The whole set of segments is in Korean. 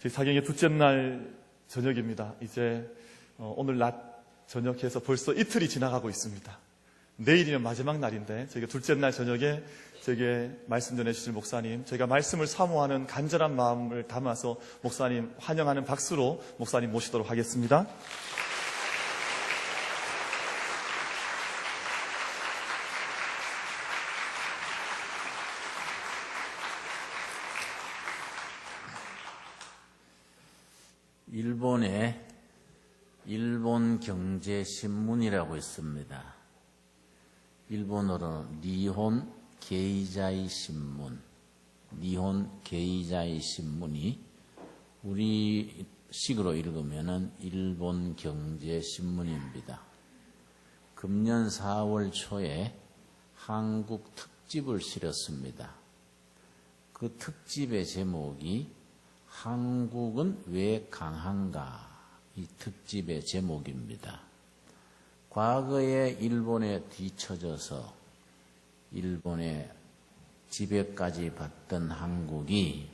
저희 사경의 둘째 날 저녁입니다. 이제 오늘 낮 저녁해서 벌써 이틀이 지나가고 있습니다. 내일이면 마지막 날인데 저희가 둘째 날 저녁에 저에게 말씀 전해주실 목사님, 저희가 말씀을 사모하는 간절한 마음을 담아서 목사님 환영하는 박수로 목사님 모시도록 하겠습니다. 일본에 일본경제신문이라고 있습니다. 일본어로 니혼 게이자이 신문, 니혼 게이자이 신문이 우리 식으로 읽으면은 일본경제신문입니다. 금년 4월 초에 한국 특집을 실었습니다. 그 특집의 제목이 한국은 왜 강한가? 이 특집의 제목입니다. 과거에 일본에 뒤처져서 일본의 지배까지 받던 한국이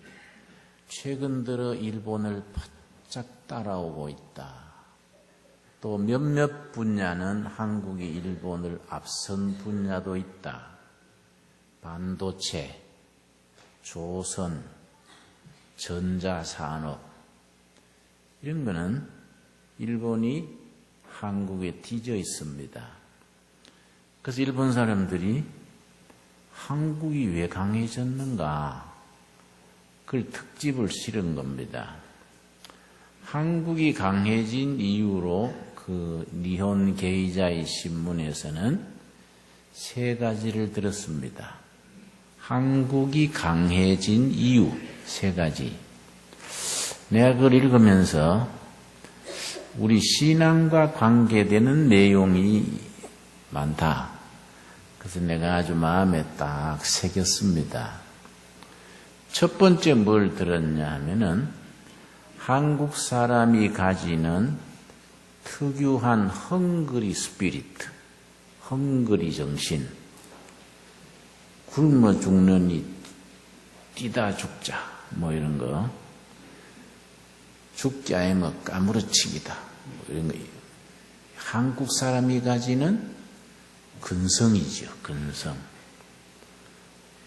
최근 들어 일본을 바짝 따라오고 있다. 또 몇몇 분야는 한국이 일본을 앞선 분야도 있다. 반도체, 조선, 전자산업 이런 거는 일본이 한국에 뒤져 있습니다. 그래서 일본 사람들이 한국이 왜 강해졌는가 그걸 특집을 실은 겁니다. 한국이 강해진 이유로 그 니혼 게이자이 신문에서는 세 가지를 들었습니다. 한국이 강해진 이유 세 가지. 내가 그걸 읽으면서 우리 신앙과 관계되는 내용이 많다. 그래서 내가 아주 마음에 딱 새겼습니다. 첫 번째 뭘 들었냐 하면은 한국 사람이 가지는 특유한 헝그리 스피리트, 헝그리 정신. 굶어 죽느니 뛰다 죽자 뭐 이런 거, 죽지 않으면 까무러치기다 뭐 이런 거. 한국 사람이 가지는 근성이죠. 근성.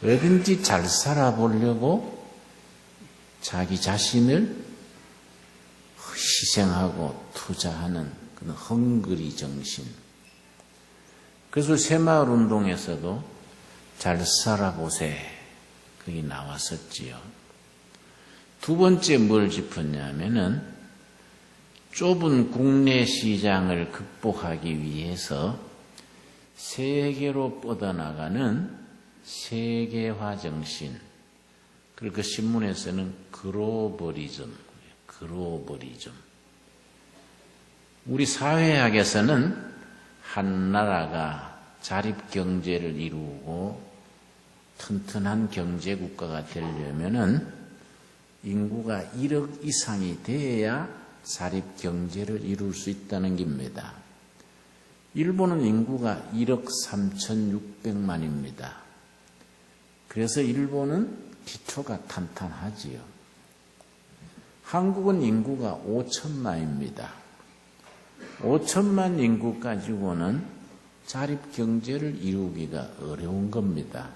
왜든지 잘 살아보려고 자기 자신을 희생하고 투자하는 그런 헝그리 정신. 그래서 새마을운동에서도 잘 살아보세 그게 나왔었지요. 두 번째 뭘 짚었냐면은 좁은 국내 시장을 극복하기 위해서 세계로 뻗어나가는 세계화 정신. 그리고 그 신문에서는 글로벌리즘. 우리 사회학에서는 한 나라가 자립경제를 이루고 튼튼한 경제국가가 되려면은 인구가 1억 이상이 돼야 자립경제를 이룰 수 있다는 겁니다. 일본은 인구가 1억 3,600만입니다. 그래서 일본은 기초가 탄탄하지요. 한국은 인구가 5천만입니다. 5천만 인구 가지고는 자립경제를 이루기가 어려운 겁니다.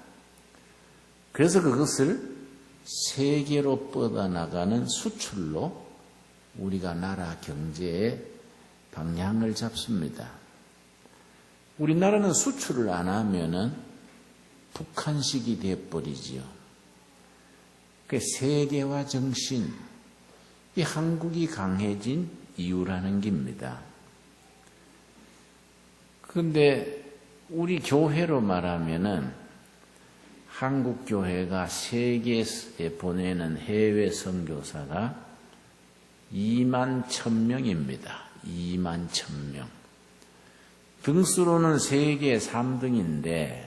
그래서 그것을 세계로 뻗어나가는 수출로 우리가 나라 경제의 방향을 잡습니다. 우리나라는 수출을 안 하면은 북한식이 되어버리지요. 그 세계화 정신, 이 한국이 강해진 이유라는 겁니다. 그런데 우리 교회로 말하면은 한국 교회가 세계에 보내는 해외 선교사가 2만 1,000명입니다. 2만 1,000명. 등수로는 세계 3등인데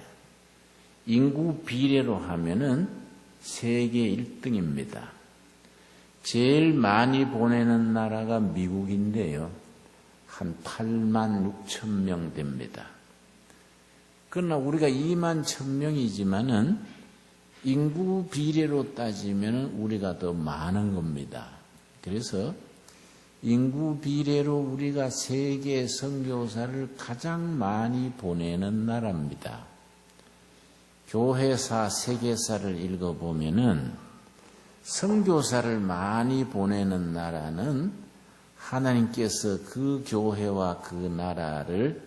인구 비례로 하면은 세계 1등입니다. 제일 많이 보내는 나라가 미국인데요. 한 8만 6천 명 됩니다. 그러나 우리가 2만 1,000명이지만은 인구 비례로 따지면 우리가 더 많은 겁니다. 그래서 인구 비례로 우리가 세계 선교사를 가장 많이 보내는 나라입니다. 교회사, 세계사를 읽어보면은 선교사를 많이 보내는 나라는 하나님께서 그 교회와 그 나라를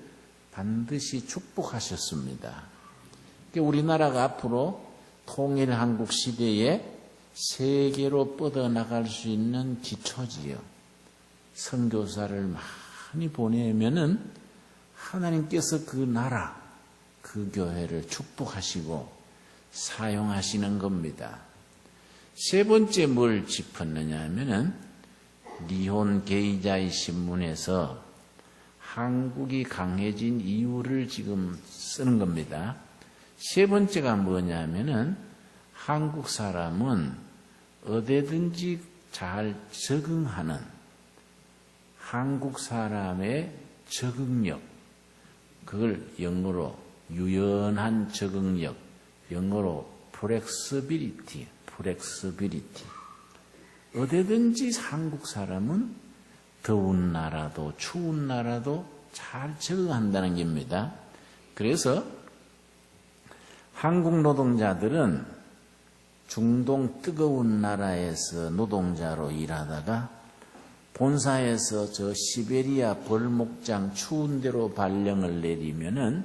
반드시 축복하셨습니다. 우리나라가 앞으로 통일한국 시대에 세계로 뻗어나갈 수 있는 기초지요. 선교사를 많이 보내면은 하나님께서 그 나라, 그 교회를 축복하시고 사용하시는 겁니다. 세 번째 뭘 짚었느냐 하면은 니혼 게이자이 신문에서 한국이 강해진 이유를 지금 쓰는 겁니다. 세 번째가 뭐냐 하면은 한국 사람은 어디든지 잘 적응하는 한국 사람의 적응력, 그걸 영어로 유연한 적응력, 영어로 flexibility. 어디든지 한국 사람은 더운 나라도 추운 나라도 잘 적응한다는 겁니다. 그래서 한국 노동자들은 중동 뜨거운 나라에서 노동자로 일하다가 본사에서 저 시베리아 벌목장 추운 데로 발령을 내리면은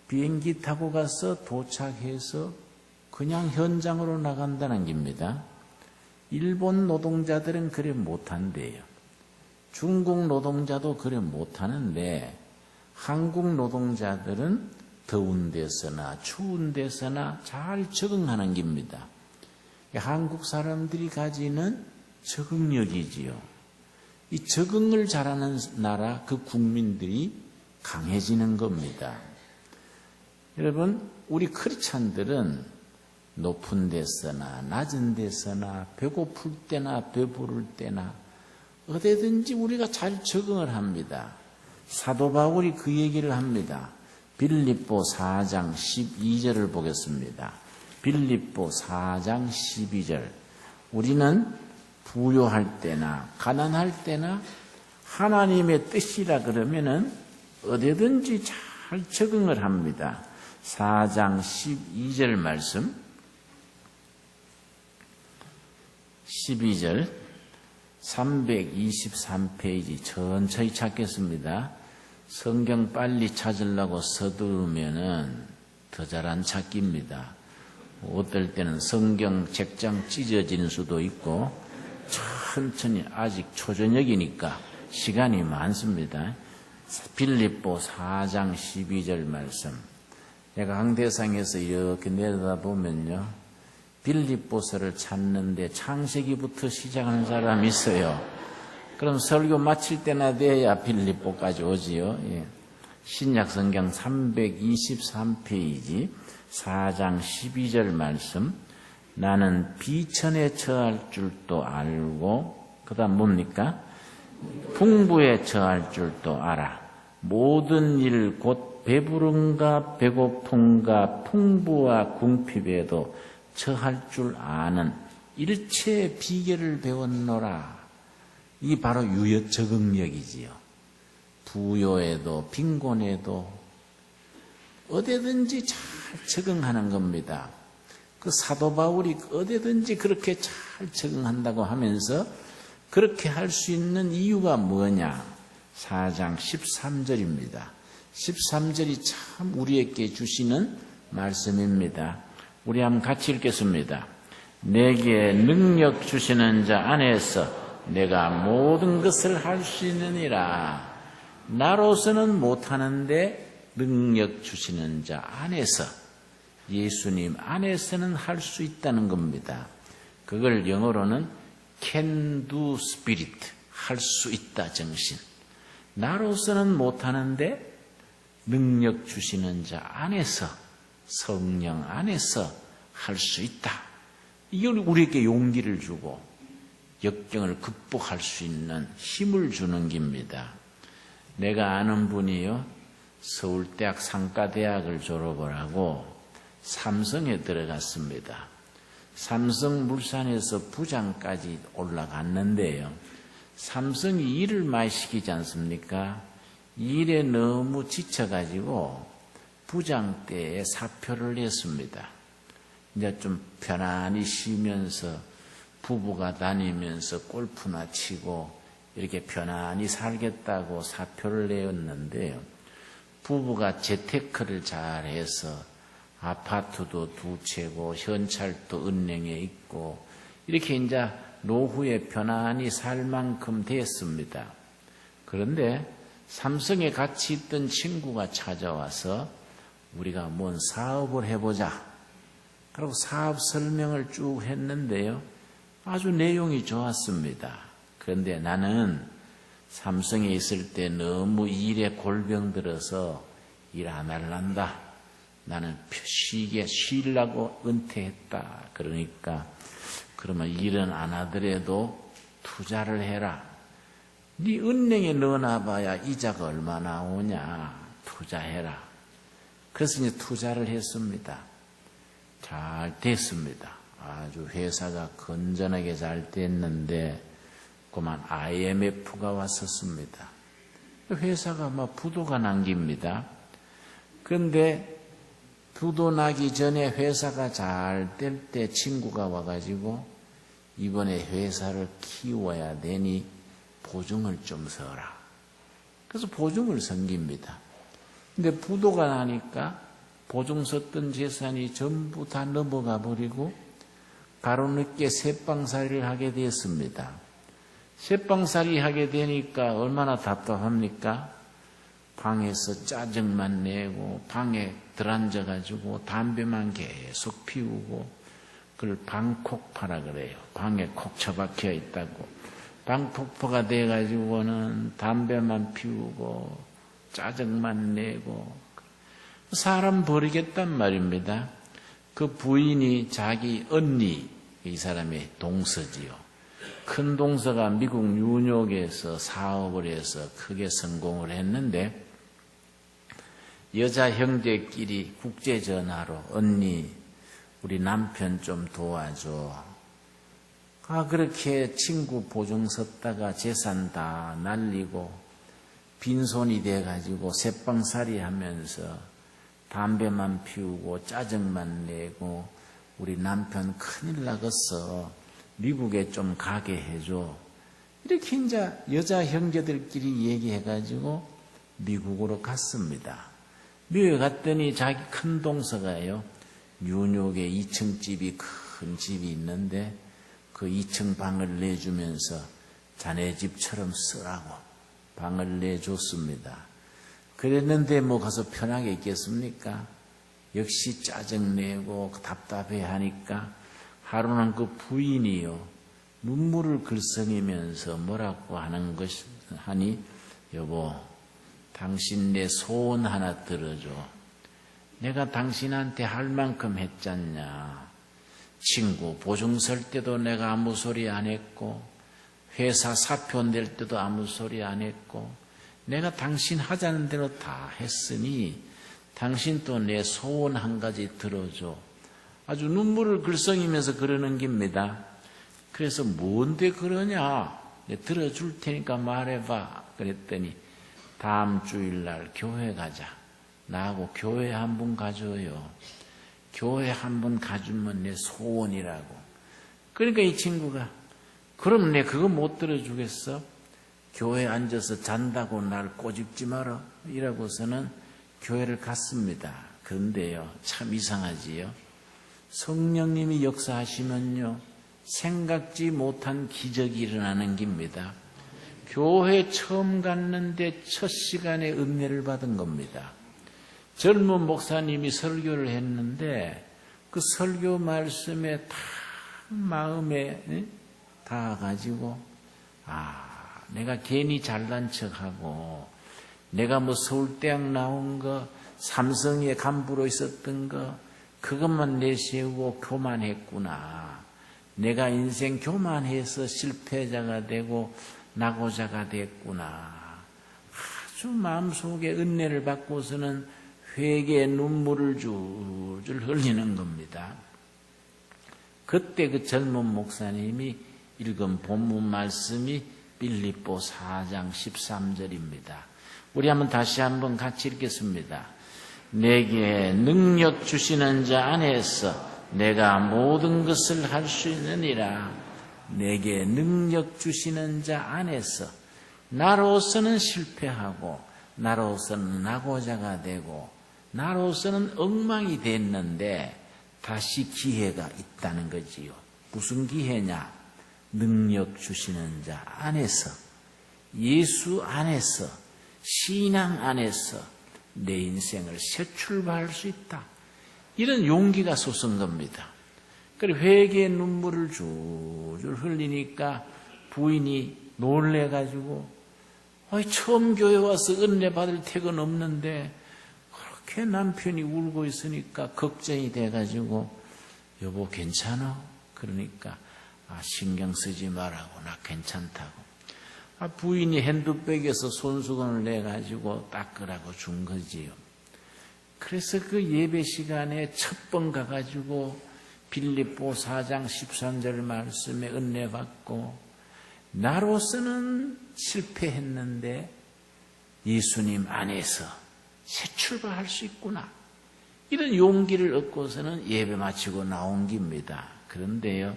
비행기 타고 가서 도착해서 그냥 현장으로 나간다는 겁니다. 일본 노동자들은 그래 못한대요. 중국 노동자도 그래 못하는데 한국 노동자들은 더운 데서나 추운 데서나 잘 적응하는 겁니다. 한국 사람들이 가지는 적응력이지요. 이 적응을 잘하는 나라, 그 국민들이 강해지는 겁니다. 여러분, 우리 크리스찬들은 높은 데서나 낮은 데서나 배고플 때나 배부를 때나 어디든지 우리가 잘 적응을 합니다. 사도 바울이 그 얘기를 합니다. 빌립보 4장 12절을 보겠습니다. 빌립보 4장 12절. 우리는 부요할 때나 가난할 때나 하나님의 뜻이라 그러면은 어디든지 잘 적응을 합니다. 4장 12절 말씀. 12절 323페이지 천천히 찾겠습니다. 성경 빨리 찾으려고 서두르면은 더 잘 안 찾깁니다. 어떨 때는 성경 책장 찢어지는 수도 있고 천천히 아직 초저녁이니까 시간이 많습니다. 빌립보 4장 12절 말씀. 내가 강대상에서 이렇게 내려다보면요. 빌립보서를 찾는데 창세기부터 시작하는 사람이 있어요. 그럼 설교 마칠 때나 돼야 빌립보까지 오지요. 예. 신약성경 323페이지 4장 12절 말씀. 나는 비천에 처할 줄도 알고 그 다음 뭡니까? 풍부에 처할 줄도 알아. 모든 일 곧 배부름과 배고픔과 풍부와 궁핍에도 처할 줄 아는 일체의 비결을 배웠노라. 이게 바로 유효 적응력이지요. 부요에도 빈곤에도 어디든지 잘 적응하는 겁니다. 그 사도 바울이 어디든지 그렇게 잘 적응한다고 하면서 그렇게 할 수 있는 이유가 뭐냐? 4장 13절입니다. 13절이 참 우리에게 주시는 말씀입니다. 우리 한번 같이 읽겠습니다. 내게 능력 주시는 자 안에서 내가 모든 것을 할 수 있느니라. 나로서는 못하는데 능력 주시는 자 안에서, 예수님 안에서는 할 수 있다는 겁니다. 그걸 영어로는 can do spirit, 할 수 있다 정신. 나로서는 못하는데 능력 주시는 자 안에서, 성령 안에서 할 수 있다. 이게 우리에게 용기를 주고 역경을 극복할 수 있는 힘을 주는 겁니다. 내가 아는 분이요, 서울대학 상가대학을 졸업을 하고 삼성에 들어갔습니다. 삼성물산에서 부장까지 올라갔는데요. 삼성이 일을 많이 시키지 않습니까? 일에 너무 지쳐가지고 부장 때에 사표를 냈습니다. 이제 좀 편안히 쉬면서 부부가 다니면서 골프나 치고 이렇게 편안히 살겠다고 사표를 내었는데요. 부부가 재테크를 잘해서 아파트도 2채고 현찰도 은행에 있고 이렇게 이제 노후에 편안히 살 만큼 됐습니다. 그런데 삼성에 같이 있던 친구가 찾아와서 우리가 뭔 사업을 해보자. 그리고 사업 설명을 쭉 했는데요. 아주 내용이 좋았습니다. 그런데 나는 삼성에 있을 때 너무 일에 골병 들어서 일 안 할란다. 나는 쉬려고 은퇴했다. 그러니까 그러면 일은 안 하더라도 투자를 해라. 네 은행에 넣어놔봐야 이자가 얼마 나오냐. 투자해라. 그래서 이제 투자를 했습니다. 잘 됐습니다. 아주 회사가 건전하게 잘 됐는데 그만 IMF가 왔었습니다. 회사가 막 부도가 난 겁니다. 그런데 부도 나기 전에 회사가 잘 될 때 친구가 와가지고 이번에 회사를 키워야 되니 보증을 좀 서라. 그래서 보증을 선 겁니다. 근데 부도가 나니까 보증 섰던 재산이 전부 다 넘어가 버리고 바로 늦게 새빵살이를 하게 됐습니다. 새빵살이 하게 되니까 얼마나 답답합니까? 방에서 짜증만 내고 방에 들어앉아가지고 담배만 계속 피우고 그걸 방콕파라 그래요. 방에 콕 처박혀 있다고. 방콕파가 돼가지고는 담배만 피우고 짜증만 내고 사람 버리겠단 말입니다. 그 부인이 자기 언니, 이 사람의 동서지요. 큰 동서가 미국 뉴욕에서 사업을 해서 크게 성공을 했는데 여자 형제끼리 국제전화로 언니 우리 남편 좀 도와줘. 그렇게 친구 보증 섰다가 재산 다 날리고 빈손이 돼가지고 새빵살이 하면서 담배만 피우고 짜증만 내고 우리 남편 큰일 나겠어. 미국에 좀 가게 해줘. 이렇게 이제 여자 형제들끼리 얘기해가지고 미국으로 갔습니다. 미국에 갔더니 자기 큰 동서가요. 뉴욕에 2층 집이 큰 집이 있는데 그 2층 방을 내주면서 자네 집처럼 쓰라고 방을 내줬습니다. 그랬는데 뭐 가서 편하게 있겠습니까? 역시 짜증내고 답답해 하니까 하루는 그 부인이요. 눈물을 글썽이면서 뭐라고 하는 것이 하니 여보 당신 내 소원 하나 들어줘. 내가 당신한테 할 만큼 했잖냐. 친구 보증 설 때도 내가 아무 소리 안 했고 회사 사표 낼 때도 아무 소리 안 했고 내가 당신 하자는 대로 다 했으니 당신 또 내 소원 한 가지 들어줘. 아주 눈물을 글썽이면서 그러는 겁니다. 그래서 뭔데 그러냐. 들어줄 테니까 말해봐. 그랬더니 다음 주일날 교회 가자. 나하고 교회 한 번 가줘요. 교회 한 번 가주면 내 소원이라고. 그러니까 이 친구가 그럼 내 그거 못 들어주겠어? 교회에 앉아서 잔다고 날 꼬집지 마라. 이라고서는 교회를 갔습니다. 그런데요, 참 이상하지요. 성령님이 역사하시면요, 생각지 못한 기적이 일어나는 겁니다. 교회 처음 갔는데 첫 시간에 은혜를 받은 겁니다. 젊은 목사님이 설교를 했는데 그 설교 말씀에 다 마음에 닿아가지고 내가 괜히 잘난 척하고 내가 뭐 서울대학 나온 거 삼성에 간부로 있었던 거 그것만 내세우고 교만했구나. 내가 인생 교만해서 실패자가 되고 낙오자가 됐구나. 아주 마음속에 은혜를 받고서는 회개의 눈물을 줄줄 흘리는 겁니다. 그때 그 젊은 목사님이 읽은 본문 말씀이 빌립보 4장 13절입니다. 우리 다시 한번 같이 읽겠습니다. 내게 능력 주시는 자 안에서 내가 모든 것을 할 수 있느니라. 내게 능력 주시는 자 안에서 나로서는 실패하고 나로서는 낙오자가 되고 나로서는 엉망이 됐는데 다시 기회가 있다는 거지요. 무슨 기회냐? 능력 주시는 자 안에서, 예수 안에서, 신앙 안에서 내 인생을 새 출발할 수 있다. 이런 용기가 솟은 겁니다. 그래 회개의 눈물을 줄줄 흘리니까 부인이 놀래가지고 처음 교회 와서 은혜 받을 택은 없는데 그렇게 남편이 울고 있으니까 걱정이 돼가지고 여보 괜찮아? 그러니까 신경 쓰지 말라고 나 괜찮다고. 부인이 핸드백에서 손수건을 내가지고 닦으라고 준 거지요. 그래서 그 예배 시간에 첫 번 가가지고 빌립보 4장 13절 말씀에 은혜 받고 나로서는 실패했는데 예수님 안에서 새 출발할 수 있구나. 이런 용기를 얻고서는 예배 마치고 나온 겁니다. 그런데요,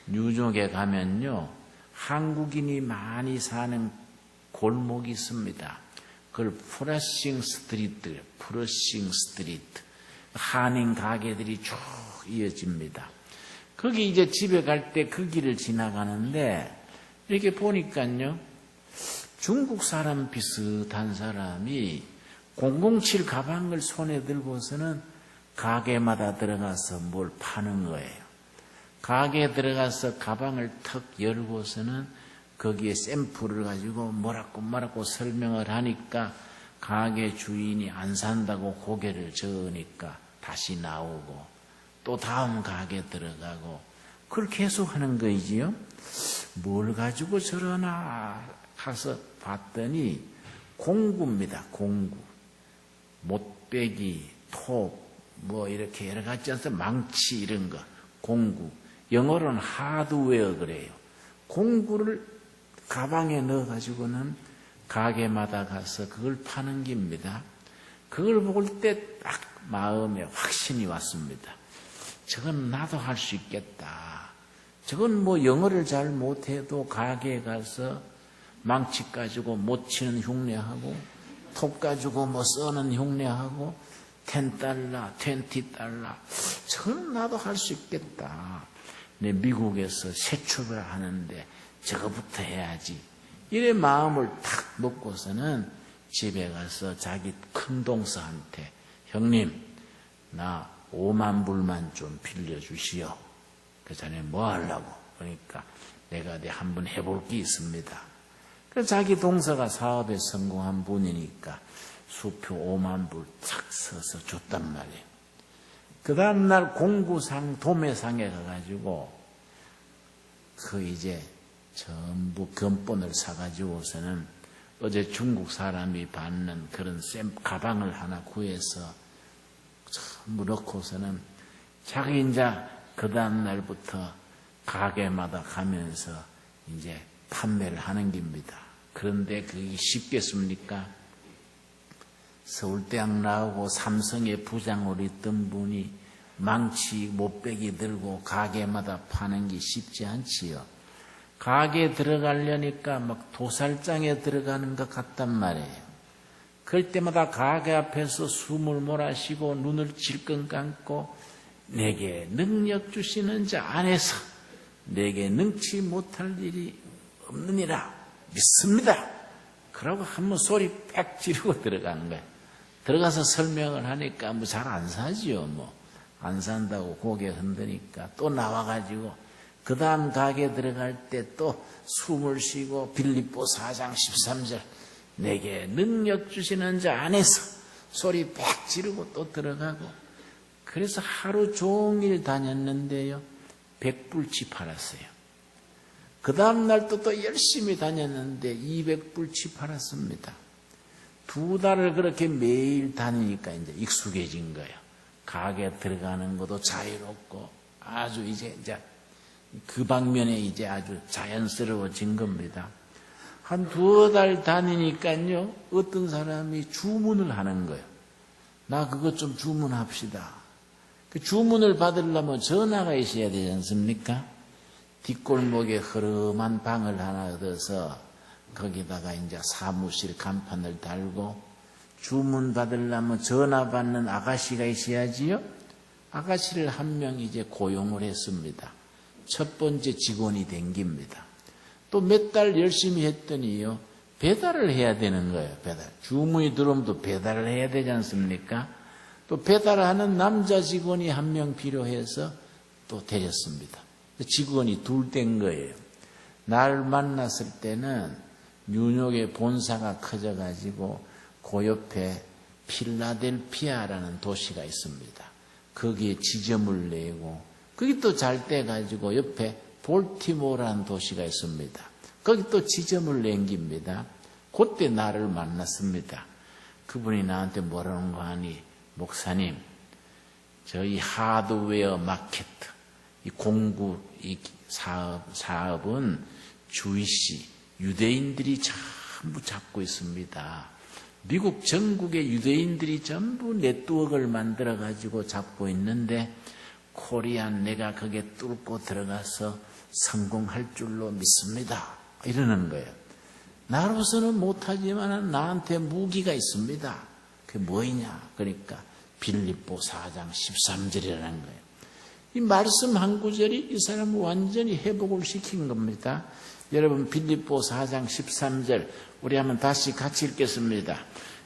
뉴욕에 가면요, 한국인이 많이 사는 골목이 있습니다. 그걸 프러싱 스트리트, 한인 가게들이 쭉 이어집니다. 거기 이제 집에 갈 때 그 길을 지나가는데 이렇게 보니까요, 중국 사람 비슷한 사람이 007 가방을 손에 들고서는 가게마다 들어가서 뭘 파는 거예요. 가게에 들어가서 가방을 턱 열고서는 거기에 샘플을 가지고 뭐라고 설명을 하니까 가게 주인이 안 산다고 고개를 저으니까 다시 나오고 또 다음 가게 들어가고 그걸 계속 하는 거이지요. 뭘 가지고 저러나 가서 봤더니 공구입니다. 공구. 못배기, 톱, 이렇게 여러 가지 해서 망치 이런 거. 공구. 영어로는 하드웨어 그래요. 공구를 가방에 넣어가지고는 가게마다 가서 그걸 파는 겁니다. 그걸 볼 때 딱 마음에 확신이 왔습니다. 저건 나도 할 수 있겠다. 저건 영어를 잘 못해도 가게에 가서 망치 가지고 못 치는 흉내하고 톱 가지고 써는 흉내하고 $10, $20. 저건 나도 할 수 있겠다. 내 미국에서 새 출발하는데 저거부터 해야지. 이래 마음을 탁 놓고서는 집에 가서 자기 큰 동서한테 형님 나 5만 불만 좀 빌려주시오. 그 전에 뭐 하려고? 그러니까 내가 한번 해볼 게 있습니다. 그 자기 동서가 사업에 성공한 분이니까 수표 5만 불 탁 써서 줬단 말이에요. 그 다음날 공구상 도매상에 가가지고 이제 전부 견본을 사가지고서는 어제 중국 사람이 받는 그런 가방을 하나 구해서 전부 넣고서는 자기 이제 그 다음날부터 가게마다 가면서 이제 판매를 하는 겁니다. 그런데 그게 쉽겠습니까? 서울대학 나오고 삼성의 부장으로 있던 분이 망치 못배기 들고 가게마다 파는 게 쉽지 않지요. 가게에 들어가려니까 도살장에 들어가는 것 같단 말이에요. 그럴 때마다 가게 앞에서 숨을 몰아쉬고 눈을 질끈 감고 내게 능력 주시는 자 안에서 내게 능치 못할 일이 없느니라 믿습니다. 그러고 한번 소리 빽 지르고 들어가는 거예요. 들어가서 설명을 하니까 잘 안 사지요. 안 산다고 고개 흔드니까 또 나와가지고 그 다음 가게 들어갈 때 또 숨을 쉬고 빌립보 4장 13절 내게 능력 주시는 자 안에서 소리 빽 지르고 또 들어가고 그래서 하루 종일 다녔는데요. 100불치 팔았어요. 그 다음날 또 열심히 다녔는데 200불치 팔았습니다. 2달을 그렇게 매일 다니니까 이제 익숙해진 거예요. 가게 들어가는 것도 자유롭고 아주 이제 그 방면에 이제 아주 자연스러워진 겁니다. 한 2달 다니니까요, 어떤 사람이 주문을 하는 거예요. 나 그것 좀 주문합시다. 그 주문을 받으려면 전화가 있어야 되지 않습니까? 뒷골목에 허름한 방을 하나 얻어서 거기다가 이제 사무실 간판을 달고 주문 받으려면 전화 받는 아가씨가 있어야지요. 아가씨를 한 명 이제 고용을 했습니다. 첫 번째 직원이 댕깁니다. 또 몇 달 열심히 했더니요, 배달을 해야 되는 거예요. 배달. 주문이 들어오면 또 배달을 해야 되지 않습니까? 또 배달하는 남자 직원이 한 명 필요해서 또 데렸습니다. 직원이 둘 된 거예요. 날 만났을 때는 뉴욕의 본사가 커져가지고 그 옆에 필라델피아라는 도시가 있습니다. 거기에 지점을 내고 거기 또 잘 돼가지고 옆에 볼티모어라는 도시가 있습니다. 거기 또 지점을 남깁니다. 그때 나를 만났습니다. 그분이 나한테 뭐라는 거 하니, 목사님, 저희 하드웨어 마켓, 이 공구, 이 사업은 주이시, 유대인들이 전부 잡고 있습니다. 미국 전국의 유대인들이 전부 네트워크를 만들어가지고 잡고 있는데, 코리안 내가 거기에 뚫고 들어가서 성공할 줄로 믿습니다. 이러는 거예요. 나로서는 못하지만 나한테 무기가 있습니다. 그게 뭐이냐? 그러니까 빌립보 4장 13절이라는 거예요. 이 말씀 한 구절이 이 사람을 완전히 회복을 시킨 겁니다. 여러분, 빌립보 4장 13절 우리 한번 다시 같이 읽겠습니다.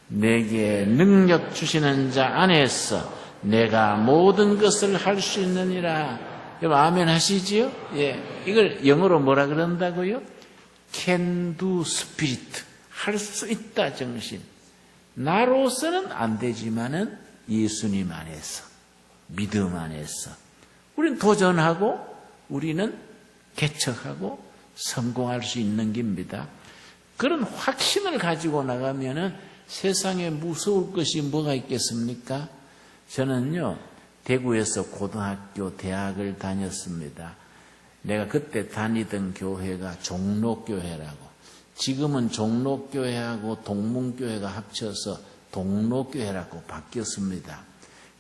내게 능력 주시는 자 안에서 내가 모든 것을 할 수 있느니라. 여러분 아멘 하시지요? 예, 이걸 영어로 뭐라 그런다고요? Can do spirit. 할 수 있다 정신. 나로서는 안 되지만은 예수님 안에서, 믿음 안에서 우리는 도전하고 우리는 개척하고 성공할 수 있는 겁니다. 그런 확신을 가지고 나가면은 세상에 무서울 것이 뭐가 있겠습니까? 저는요, 대구에서 고등학교, 대학을 다녔습니다. 내가 그때 다니던 교회가 종로교회라고, 지금은 종로교회하고 동문교회가 합쳐서 동로교회라고 바뀌었습니다.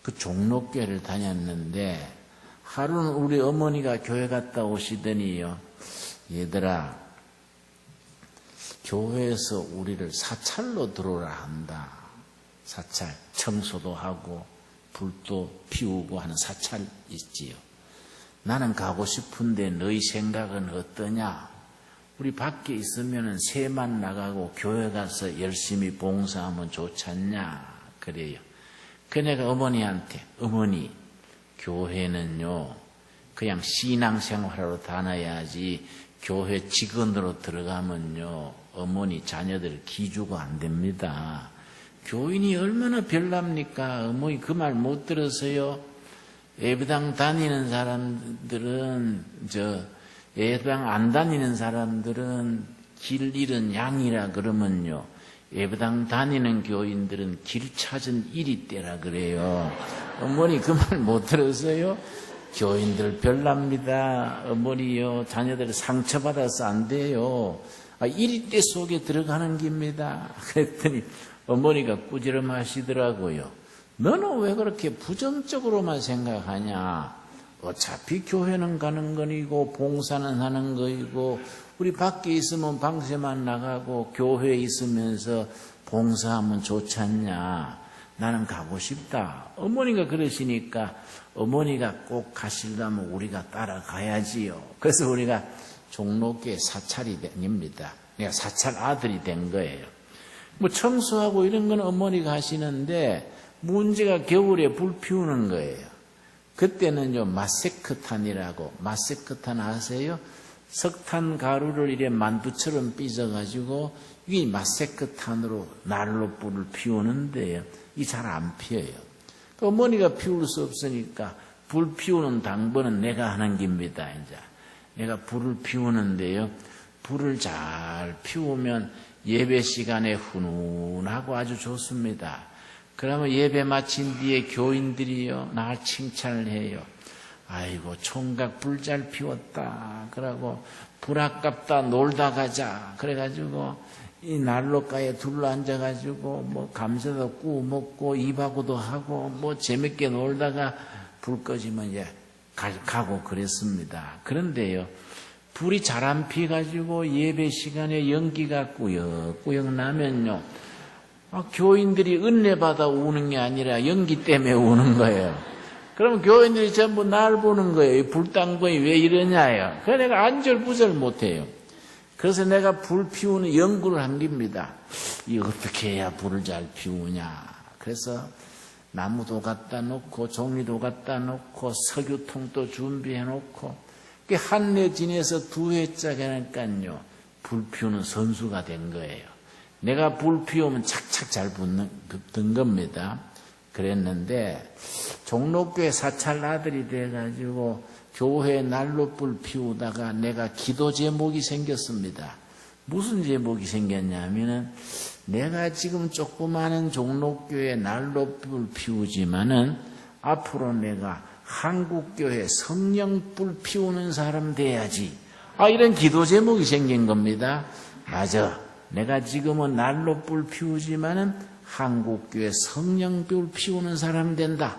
그 종로교회를 다녔는데, 하루는 우리 어머니가 교회 갔다 오시더니요, 얘들아, 교회에서 우리를 사찰로 들어오라 한다. 사찰, 청소도 하고 불도 피우고 하는 사찰 있지요. 나는 가고 싶은데 너희 생각은 어떠냐? 우리 밖에 있으면 새만 나가고 교회 가서 열심히 봉사하면 좋지 않냐? 그래요. 그 내가 어머니한테, 어머니, 교회는요, 그냥 신앙생활하러 다녀야지 교회 직원으로 들어가면요, 어머니 자녀들 기주가 안 됩니다. 교인이 얼마나 별납니까? 어머니 그 말 못 들어서요. 예배당 다니는 사람들은, 예배당 안 다니는 사람들은 길 잃은 양이라 그러면요, 예배당 다니는 교인들은 길 찾은 이리 때라 그래요. 어머니 그 말 못 들어서요. 교인들 별납니다. 어머니요, 자녀들 상처받아서 안 돼요. 이리때 속에 들어가는 겁니다. 그랬더니 어머니가 꾸지람하시더라고요. 너는 왜 그렇게 부정적으로만 생각하냐? 어차피 교회는 가는 거이고 봉사는 하는 거이고 우리 밖에 있으면 방세만 나가고 교회에 있으면서 봉사하면 좋지 않냐? 나는 가고 싶다. 어머니가 그러시니까 어머니가 꼭 가시려면 우리가 따라가야지요. 그래서 우리가 종로교회 사찰이 됩니다. 내가 사찰 아들이 된 거예요. 뭐 청소하고 이런 건 어머니가 하시는데 문제가 겨울에 불 피우는 거예요. 그때는요, 마세크탄이라고, 마세크탄 아세요? 석탄 가루를 이래 만두처럼 빚어가지고 이 마세크탄으로 난로 불을 피우는데요, 이 잘 안 피어요. 어머니가 피울 수 없으니까 불 피우는 당번은 내가 하는 겁니다. 이제 내가 불을 피우는데요, 불을 잘 피우면 예배 시간에 훈훈하고 아주 좋습니다. 그러면 예배 마친 뒤에 교인들이요, 날 칭찬을 해요. 아이고 총각 불 잘 피웠다. 그러고 불 아깝다 놀다 가자. 그래가지고 이 난로가에 둘러앉아가지고 뭐 감자도 구워 먹고 입하고도 하고 뭐 재밌게 놀다가 불 꺼지면 이제 가고 그랬습니다. 그런데요, 불이 잘 안 피가지고 예배 시간에 연기가 꾸역꾸역 나면요, 교인들이 은혜 받아 우는 게 아니라 연기 때문에 우는 거예요. 그럼 교인들이 전부 날 보는 거예요. 불당거이 왜 이러냐요. 그래서 내가 안절부절 못해요. 그래서 내가 불 피우는 연구를 한 겁니다. 이 어떻게 해야 불을 잘 피우냐. 그래서 나무도 갖다 놓고 종이도 갖다 놓고 석유통도 준비해 놓고 한 해 지내서 두 해째 하니까요, 불 피우는 선수가 된 거예요. 내가 불 피우면 착착 잘 붙는 겁니다. 그랬는데 종로교회 사찰 아들이 돼가지고 교회 난로불 피우다가 내가 기도 제목이 생겼습니다. 무슨 제목이 생겼냐면은 내가 지금 조그마한 종로교회 난로불 피우지만은 앞으로 내가 한국교회 성령불 피우는 사람 돼야지. 이런 기도 제목이 생긴 겁니다. 맞아. 내가 지금은 난로불 피우지만은 한국교회 성령불 피우는 사람 된다.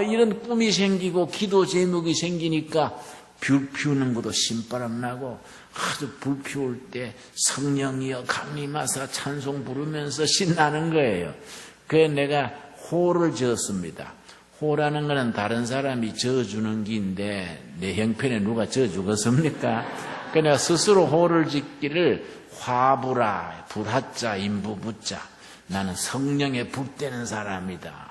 이런 꿈이 생기고 기도 제목이 생기니까 불 피우는 것도 신바람 나고 아주 불 피울 때 성령이여 강림하사 찬송 부르면서 신나는 거예요. 그래서 내가 호를 지었습니다. 호라는 것은 다른 사람이 저어주는 기인데 내 형편에 누가 저어주겠습니까? 그래서 내가 스스로 호를 짓기를 화부라, 불하자, 인부부자. 나는 성령에 불때는 사람이다.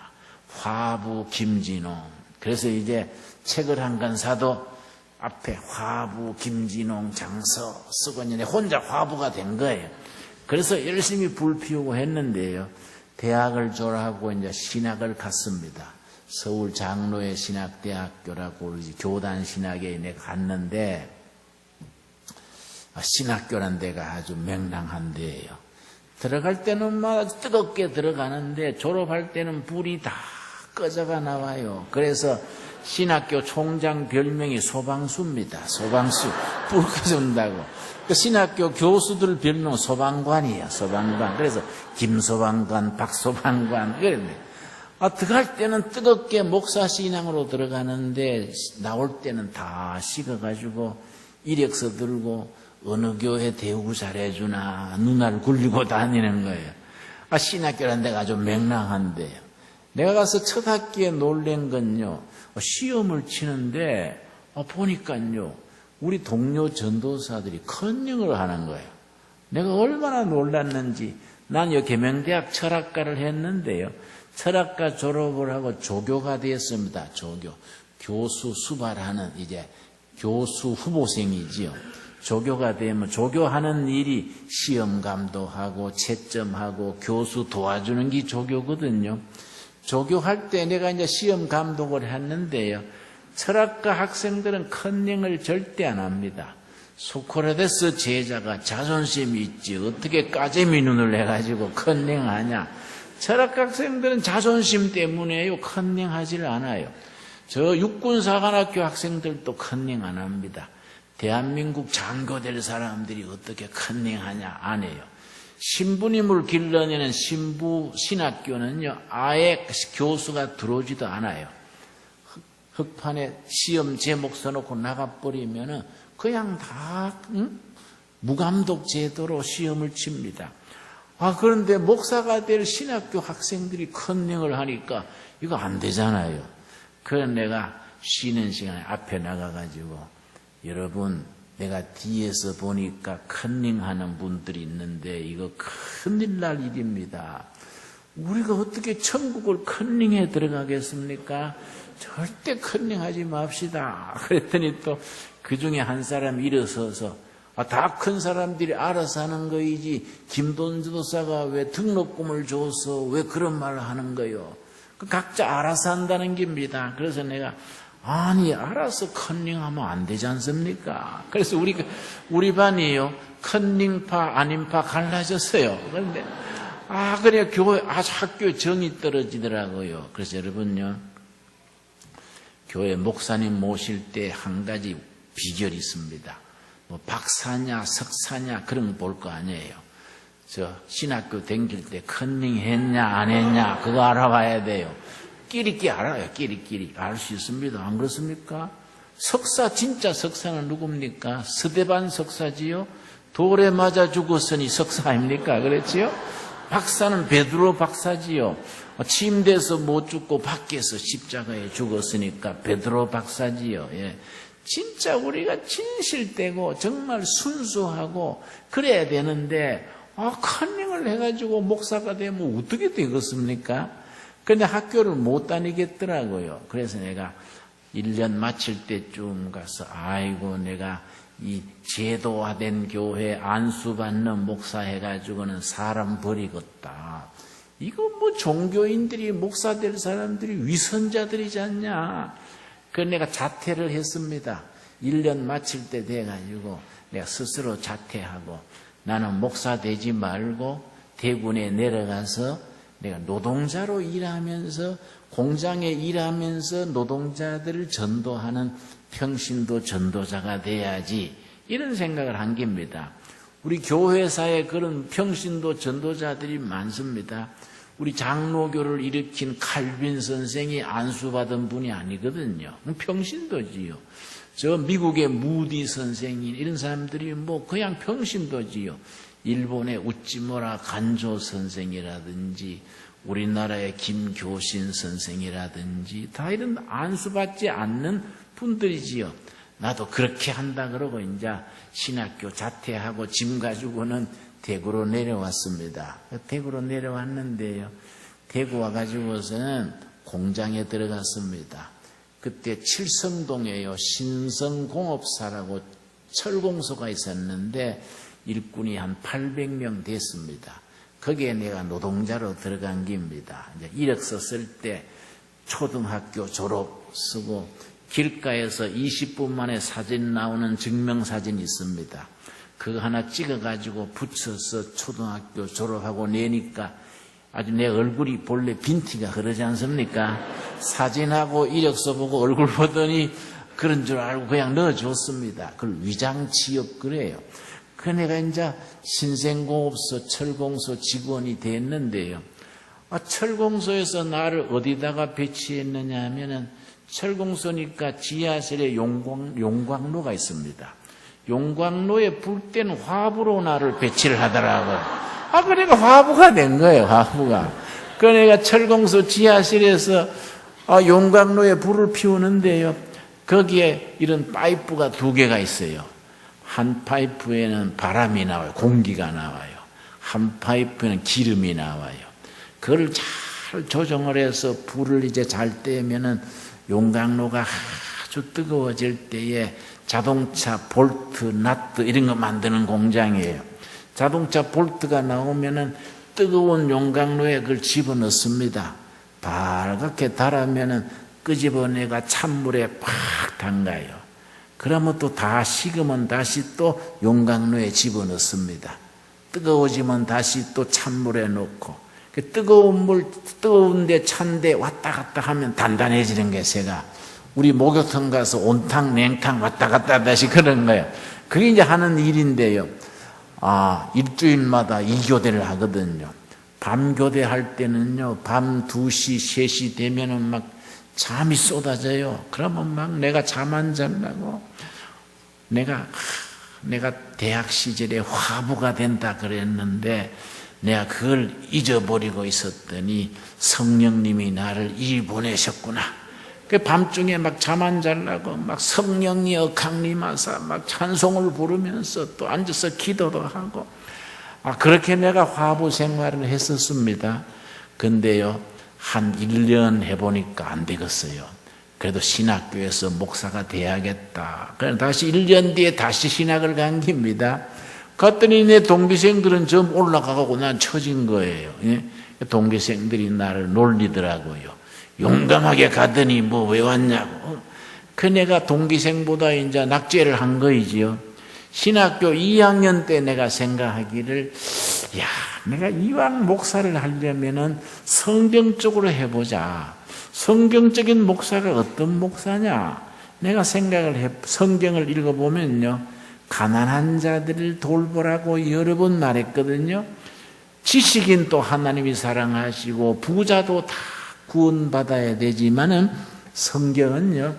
화부 김진홍. 그래서 이제 책을 한 권 사도 앞에 화부 김진홍 장서 쓰고 있는데 혼자 화부가 된 거예요. 그래서 열심히 불 피우고 했는데요. 대학을 졸업하고 이제 신학을 갔습니다. 서울 장로의 신학대학교라고 교단 신학에 내가 갔는데 신학교란 데가 아주 맹랑한 데예요. 들어갈 때는 막 뜨겁게 들어가는데 졸업할 때는 불이 다 꺼져가 나와요. 그래서 신학교 총장 별명이 소방수입니다. 소방수. 불 꺼진다고. 그 신학교 교수들 별명은 소방관이에요. 소방관. 그래서 김소방관, 박소방관. 그랬네. 들어갈 때는 뜨겁게 목사 신앙으로 들어가는데 나올 때는 다 식어가지고 이력서 들고 어느 교회 대우 잘해주나 눈알 굴리고 다니는 거예요. 신학교라는 데가 아주 맹랑한데요. 내가 가서 첫 학기에 놀란 건요, 시험을 치는데 보니까요, 우리 동료 전도사들이 컨닝을 하는 거예요. 내가 얼마나 놀랐는지. 난 여기 계명대학 철학과를 했는데요, 철학과 졸업을 하고 조교가 되었습니다. 조교. 교수 수발하는 이제 교수 후보생이지요. 조교가 되면 조교하는 일이 시험 감독하고 채점하고 교수 도와주는 게 조교거든요. 조교할 때 내가 이제 시험 감독을 했는데요. 철학과 학생들은 컨닝을 절대 안 합니다. 소크라테스 제자가 자존심이 있지 어떻게 까재미 눈을 해가지고 컨닝하냐. 철학과 학생들은 자존심 때문에요. 컨닝하지를 않아요. 저 육군사관학교 학생들도 컨닝 안 합니다. 대한민국 장교될 사람들이 어떻게 컨닝하냐 안 해요. 신부님을 길러내는 신부 신학교는요 아예 교수가 들어오지도 않아요. 흑판에 시험 제목 써놓고 나가버리면은 그냥 다 무감독 제도로 시험을 칩니다. 그런데 목사가 될 신학교 학생들이 컨닝을 하니까 이거 안 되잖아요. 그래서 내가 쉬는 시간에 앞에 나가가지고 여러분 내가 뒤에서 보니까 컨닝하는 분들이 있는데 이거 큰일 날 일입니다. 우리가 어떻게 천국을 컨닝에 들어가겠습니까? 절대 컨닝하지 맙시다. 그랬더니 또 그 중에 한 사람이 일어서서 다 큰 사람들이 알아서 하는 거이지 김돈주도사가 왜 등록금을 줘서 왜 그런 말을 하는 거요? 각자 알아서 한다는 겁니다. 그래서 내가 아니 알아서 컨닝하면 안 되지 않습니까? 그래서 우리 반이요 컨닝파 아닌파 갈라졌어요. 그런데 그래 교회 아주 학교에 정이 떨어지더라고요. 그래서 여러분요 교회 목사님 모실 때 한 가지 비결이 있습니다. 뭐 박사냐 석사냐 그런 거 볼 거 아니에요. 저 신학교 다닐 때 컨닝 했냐 안 했냐 그거 알아봐야 돼요. 끼리끼리 알아요. 끼리끼리 알 수 있습니다. 안 그렇습니까? 석사 진짜 석사는 누굽니까? 스데반 석사지요. 돌에 맞아 죽었으니 석사 아닙니까? 그랬지요? 박사는 베드로 박사지요. 침대에서 못 죽고 밖에서 십자가에 죽었으니까 베드로 박사지요. 예. 진짜 우리가 진실되고 정말 순수하고 그래야 되는데 컨닝을 해가지고 목사가 되면 어떻게 되겠습니까? 근데 학교를 못 다니겠더라고요. 그래서 내가 1년 마칠 때쯤 가서 아이고 내가 이 제도화된 교회 안수받는 목사 해가지고는 사람 버리겠다. 이거 뭐 종교인들이 목사 될 사람들이 위선자들이지 않냐. 그래서 내가 자퇴를 했습니다. 1년 마칠 때 돼가지고 내가 스스로 자퇴하고 나는 목사 되지 말고 대군에 내려가서 내가 노동자로 일하면서 공장에 일하면서 노동자들을 전도하는 평신도 전도자가 돼야지 이런 생각을 한 겁니다. 우리 교회사에 그런 평신도 전도자들이 많습니다. 우리 장로교를 일으킨 칼빈 선생이 안수받은 분이 아니거든요. 평신도지요. 저 미국의 무디 선생이 이런 사람들이 뭐 그냥 평신도지요. 일본의 우찌무라 간조 선생이라든지 우리나라의 김교신 선생이라든지 다 이런 안수받지 않는 분들이지요. 나도 그렇게 한다 그러고 이제 신학교 자퇴하고 짐 가지고는 대구로 내려왔습니다. 대구로 내려왔는데요. 대구 와가지고서는 공장에 들어갔습니다. 그때 칠성동에요. 신성공업사라고 철공소가 있었는데 일꾼이 한 800명 됐습니다. 거기에 내가 노동자로 들어간 겁니다. 이제 이력서 쓸 때 초등학교 졸업 쓰고 길가에서 20분 만에 사진 나오는 증명사진이 있습니다. 그거 하나 찍어가지고 붙여서 초등학교 졸업하고 내니까 아주 내 얼굴이 본래 빈티가 흐르지 않습니까? 사진하고 이력서 보고 얼굴 보더니 그런 줄 알고 그냥 넣어줬습니다. 그걸 위장 취업 그래요. 그 내가 이제 신생공업소 철공소 직원이 됐는데요. 철공소에서 나를 어디다가 배치했느냐 하면은 철공소니까 지하실에 용광로가 있습니다. 용광로에 불 때는 화부로 나를 배치를 하더라고요. 그러니까 화부가 된 거예요, 화부가. 그 내가 철공소 지하실에서 용광로에 불을 피우는데요. 거기에 이런 파이프가 2개가 있어요. 한 파이프에는 바람이 나와요. 공기가 나와요. 한 파이프에는 기름이 나와요. 그걸 잘 조정을 해서 불을 이제 잘 떼면은 용광로가 아주 뜨거워질 때에 자동차 볼트, 나트 이런 거 만드는 공장이에요. 자동차 볼트가 나오면은 뜨거운 용광로에 그걸 집어넣습니다. 발갛게 달으면은 끄집어내가 찬물에 팍 담가요. 그러면 또 다 식으면 다시 또 용광로에 집어넣습니다. 뜨거워지면 다시 또 찬물에 넣고 그 뜨거운 물, 뜨거운데 찬데 왔다 갔다 하면 단단해지는 게 새가 우리 목욕탕 가서 온탕, 냉탕 왔다 갔다 다시 그런 거예요. 그게 이제 하는 일인데요. 일주일마다 2교대를 하거든요. 밤 교대할 때는요, 밤 2시, 3시 되면은 막 잠이 쏟아져요. 그러면 막 내가 잠 안 자려고 내가 대학 시절에 화부가 된다 그랬는데 내가 그걸 잊어버리고 있었더니 성령님이 나를 이 보내셨구나. 그 밤중에 막 잠 안 자려고 막 성령이 억항림하사 막 찬송을 부르면서 또 앉아서 기도도 하고 그렇게 내가 화부 생활을 했었습니다. 근데요, 한 1년 해보니까 안 되겠어요. 그래도 신학교에서 목사가 돼야겠다. 그래서 다시 1년 뒤에 다시 신학을 간 겁니다. 갔더니 내 동기생들은 좀 올라가고 난 처진 거예요. 동기생들이 나를 놀리더라고요. 용감하게 가더니 뭐 왜 왔냐고. 그 내가 동기생보다 이제 낙제를 한 거이지요. 신학교 2학년 때 내가 생각하기를, 내가 이왕 목사를 하려면은 성경적으로 해보자. 성경적인 목사가 어떤 목사냐? 내가 성경을 읽어보면요, 가난한 자들을 돌보라고 여러 번 말했거든요. 지식인 또 하나님이 사랑하시고 부자도 다 구원받아야 되지만은 성경은요,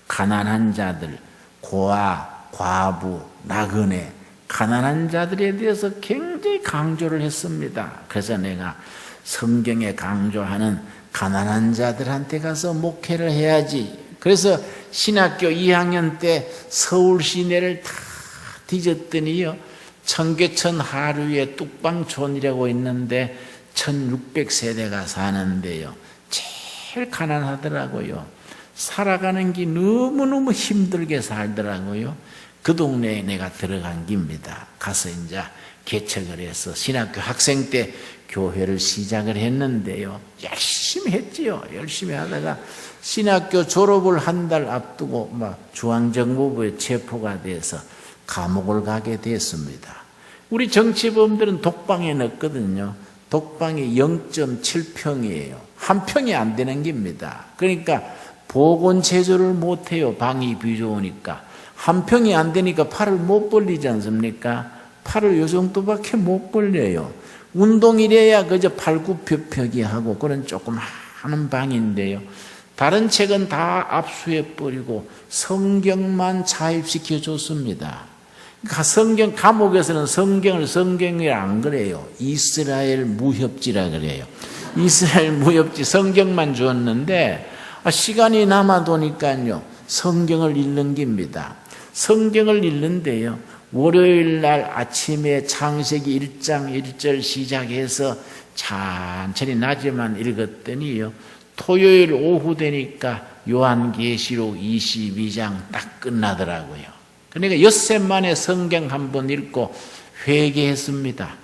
가난한 자들, 고아, 과부, 나그네, 가난한 자들에 대해서 굉장히 강조를 했습니다. 그래서 내가 성경에 강조하는 가난한 자들한테 가서 목회를 해야지. 그래서 신학교 2학년 때 서울 시내를 다 뒤졌더니요, 청계천 하류에 뚝방촌이라고 있는데 1600세대가 사는데요, 제일 가난하더라고요. 살아가는 게 너무너무 힘들게 살더라고요. 그 동네에 내가 들어간 겁니다. 가서 이제 개척을 해서 신학교 학생 때 교회를 시작을 했는데요, 열심히 했지요. 열심히 하다가 신학교 졸업을 한 달 앞두고 막 중앙정보부에 체포가 돼서 감옥을 가게 됐습니다. 우리 정치범들은 독방에 넣었거든요. 독방이 0.7평이에요. 한 평이 안 되는 겁니다. 그러니까 보건체조를 못해요. 방이 비좁으니까. 한 평이 안 되니까 팔을 못 벌리지 않습니까? 팔을 요 정도밖에 못 벌려요. 운동이래야 그저 팔굽혀펴기 하고 그런 조금 하는 방인데요, 다른 책은 다 압수해버리고 성경만 차입시켜 줬습니다. 그러니까 감옥에서는 성경이라 안 그래요. 이스라엘 무협지라 그래요. 이스라엘 무협지 성경만 주었는데, 시간이 남아도니까요, 성경을 읽는 겁니다. 성경을 읽는데요, 월요일 날 아침에 창세기 1장 1절 시작해서 천천히 낮에만 읽었더니요, 토요일 오후 되니까 요한계시록 22장 딱 끝나더라고요. 그러니까 엿새 만에 성경 한번 읽고 회개했습니다.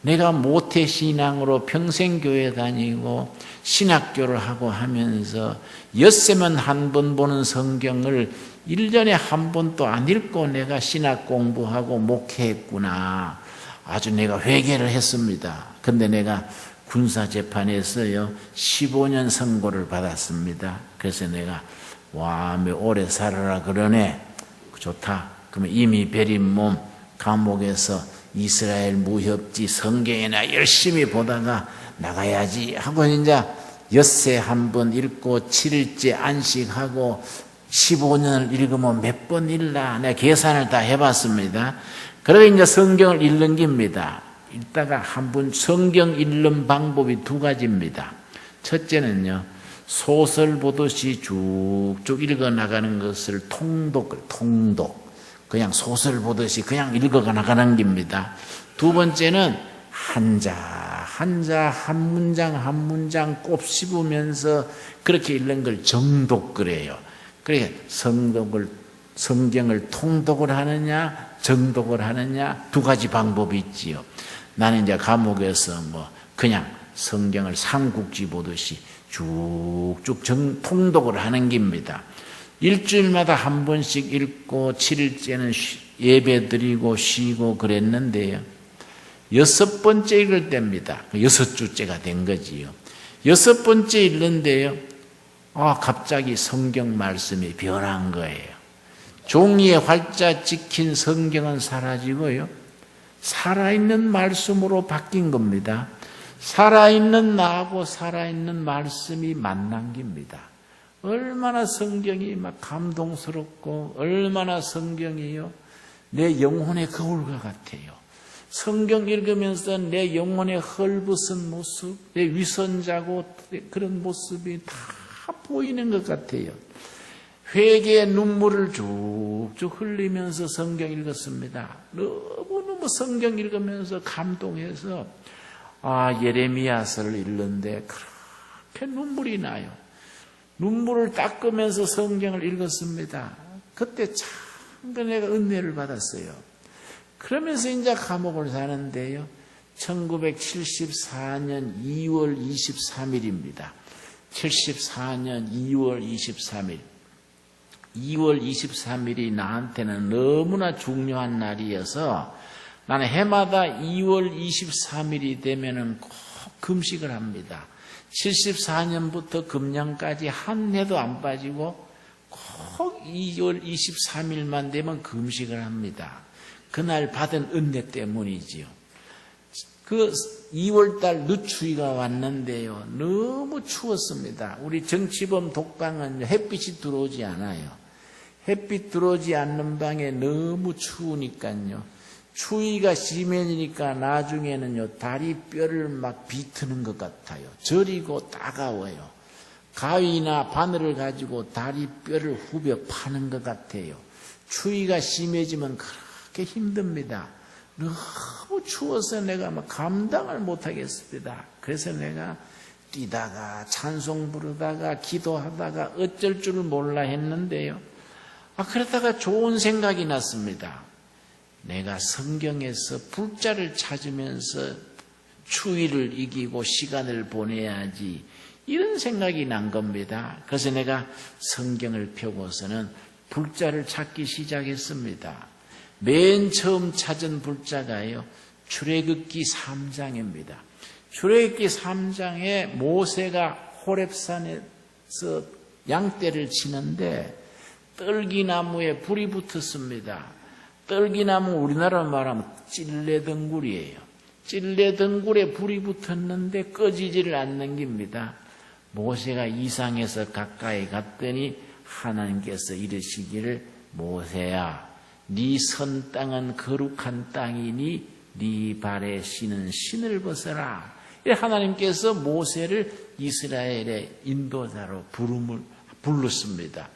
내가 모태신앙으로 평생 교회 다니고 신학교를 하고 하면서 엿새만 한 번 보는 성경을 1년에 한 번도 안 읽고 내가 신학 공부하고 목회했구나. 아주 내가 회개를 했습니다. 근데 내가 군사재판에서요 15년 선고를 받았습니다. 그래서 내가 왜 오래 살아라 그러네. 좋다. 그러면 이미 베린 몸 감옥에서 이스라엘 무협지 성경이나 열심히 보다가 나가야지 하고 이제 엿새 한 번 읽고 7일째 안식하고 15년을 읽으면 몇 번 읽나 내가 계산을 다 해봤습니다. 그러고 이제 성경을 읽는 겁니다. 읽다가 한 번 성경 읽는 방법이 두 가지입니다. 첫째는요, 소설 보듯이 쭉쭉 읽어 나가는 것을 통독. 그냥 소설 보듯이 그냥 읽어 나가는 겁니다. 두 번째는 한자 한 문장 꼽 씹으면서 그렇게 읽는 걸 정독 그래요. 그러니까 성경을 통독을 하느냐 정독을 하느냐 두 가지 방법이 있지요. 나는 이제 감옥에서 그냥 성경을 삼국지 보듯이 쭉쭉 통독을 하는 겁니다. 일주일마다 한 번씩 읽고 7일째는 예배 드리고 쉬고 그랬는데요, 6번째 읽을 때입니다. 6주째가 된 거지요. 6번째 읽는데요, 갑자기 성경 말씀이 변한 거예요. 종이에 활자 찍힌 성경은 사라지고요, 살아있는 말씀으로 바뀐 겁니다. 살아있는 나하고 살아있는 말씀이 만난 겁니다. 얼마나 성경이 막 감동스럽고 얼마나 성경이요 내 영혼의 거울과 같아요. 성경 읽으면서 내 영혼의 헐벗은 모습, 내 위선자고 그런 모습이 다 보이는 것 같아요. 회개의 눈물을 쭉쭉 흘리면서 성경 읽었습니다. 너무너무 성경 읽으면서 감동해서 예레미야서를 읽는데 그렇게 눈물이 나요. 눈물을 닦으면서 성경을 읽었습니다. 그때 참 내가 은혜를 받았어요. 그러면서 이제 감옥을 사는데요, 1974년 2월 23일입니다. 74년 2월 23일. 2월 23일이 나한테는 너무나 중요한 날이어서 나는 해마다 2월 23일이 되면은 꼭 금식을 합니다. 74년부터 금년까지 한 해도 안 빠지고 꼭 2월 23일만 되면 금식을 합니다. 그날 받은 은혜 때문이지요. 그 2월달 늦추위가 왔는데요. 너무 추웠습니다. 우리 정치범 독방은 햇빛이 들어오지 않아요. 햇빛 들어오지 않는 방에 너무 추우니까요. 추위가 심해지니까 나중에는요, 다리뼈를 막 비트는 것 같아요. 저리고 따가워요. 가위나 바늘을 가지고 다리뼈를 후벼 파는 것 같아요. 추위가 심해지면 그렇게 힘듭니다. 너무 추워서 내가 막 감당을 못하겠습니다. 그래서 내가 뛰다가 찬송 부르다가 기도하다가 어쩔 줄 몰라 했는데요. 그러다가 좋은 생각이 났습니다. 내가 성경에서 불자를 찾으면서 추위를 이기고 시간을 보내야지, 이런 생각이 난 겁니다. 그래서 내가 성경을 펴고서는 불자를 찾기 시작했습니다. 맨 처음 찾은 불자가요, 출애굽기 3장입니다. 출애굽기 3장에 모세가 호렙산에서 양떼를 치는데 떨기나무에 불이 붙었습니다. 떨기나무 우리나라 말하면 찔레덩굴이에요. 찔레덩굴에 불이 붙었는데 꺼지지를 않는 겁니다. 모세가 이상해서 가까이 갔더니 하나님께서 이르시기를, 모세야, 네 선 땅은 거룩한 땅이니 네 발에 신은 신을 벗어라. 하나님께서 모세를 이스라엘의 인도자로 불렀습니다.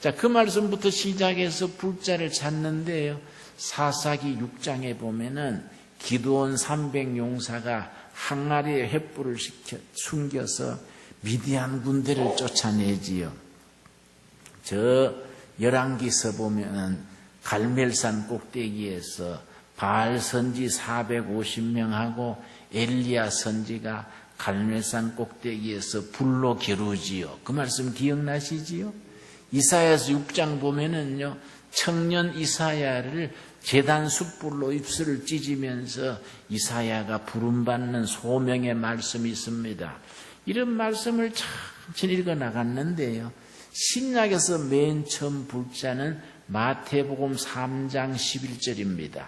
자, 그 말씀부터 시작해서 불자를 찾는데요. 사사기 6장에 보면은 기드온 300용사가 항아리에 횃불을 숨겨서 미디안 군대를 쫓아내지요. 저 열왕기서 보면은 갈멜산 꼭대기에서 바알 선지 450명하고 엘리야 선지가 갈멜산 꼭대기에서 불로 겨루지요. 그 말씀 기억나시지요? 이사야서 6장 보면은요, 청년 이사야를 제단 숯불로 입술을 찢으면서 이사야가 부름받는 소명의 말씀이 있습니다. 이런 말씀을 천천히 읽어 나갔는데요. 신약에서 맨 처음 불자는 마태복음 3장 11절입니다.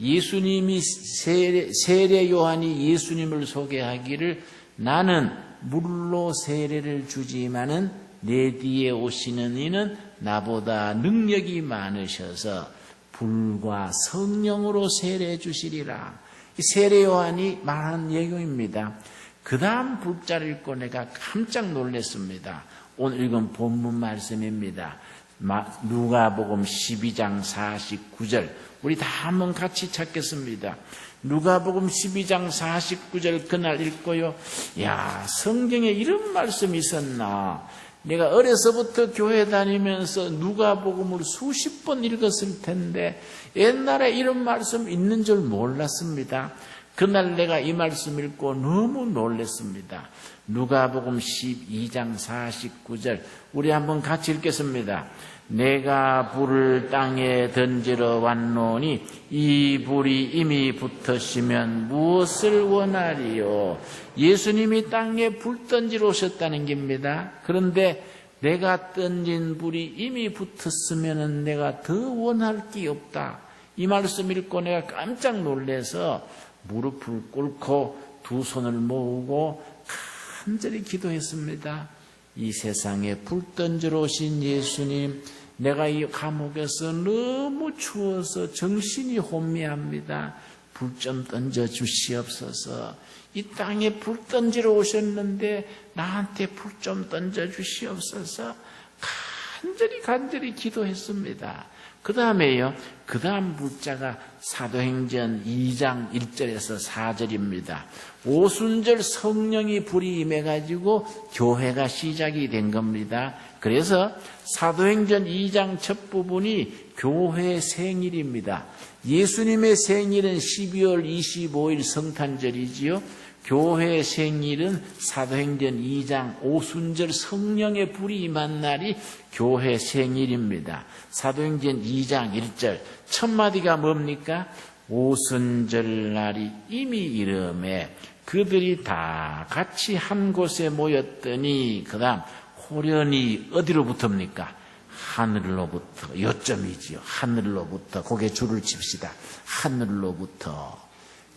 예수님이 세례 요한이 예수님을 소개하기를, 나는 물로 세례를 주지만은 내 뒤에 오시는 이는 나보다 능력이 많으셔서 불과 성령으로 세례해 주시리라. 세례 요한이 말하는 내용입니다. 그 다음 불자를 읽고 내가 깜짝 놀랐습니다. 오늘 읽은 본문 말씀입니다. 누가복음 12장 49절. 우리 다 한번 같이 찾겠습니다. 누가복음 12장 49절 그날 읽고요. 야, 성경에 이런 말씀이 있었나? 내가 어려서부터 교회 다니면서 누가복음을 수십 번 읽었을 텐데 옛날에 이런 말씀 있는 줄 몰랐습니다. 그날 내가 이 말씀 읽고 너무 놀랐습니다. 누가복음 12장 49절 우리 한번 같이 읽겠습니다. 내가 불을 땅에 던지러 왔노니 이 불이 이미 붙었으면 무엇을 원하리요? 예수님이 땅에 불 던지러 오셨다는 겁니다. 그런데 내가 던진 불이 이미 붙었으면 내가 더 원할 게 없다. 이 말씀 읽고 내가 깜짝 놀라서 무릎을 꿇고 두 손을 모으고 간절히 기도했습니다. 이 세상에 불 던지러 오신 예수님, 내가 이 감옥에서 너무 추워서 정신이 혼미합니다. 불 좀 던져 주시옵소서. 이 땅에 불 던지러 오셨는데 나한테 불 좀 던져 주시옵소서. 간절히 기도했습니다. 그 다음에요, 그 다음 불자가 사도행전 2장 1절에서 4절입니다. 오순절 성령이 불이 임해가지고 교회가 시작이 된 겁니다. 그래서 사도행전 2장 첫 부분이 교회 생일입니다. 예수님의 생일은 12월 25일 성탄절이지요. 교회 생일은 사도행전 2장 오순절 성령의 불이 임한 날이 교회 생일입니다. 사도행전 2장 1절 첫 마디가 뭡니까? 오순절날이 이미 이름에 그들이 다 같이 한 곳에 모였더니 그 다음 호련히 어디로부터입니까? 하늘로부터. 요점이지요. 하늘로부터. 거기에 줄을 칩시다. 하늘로부터.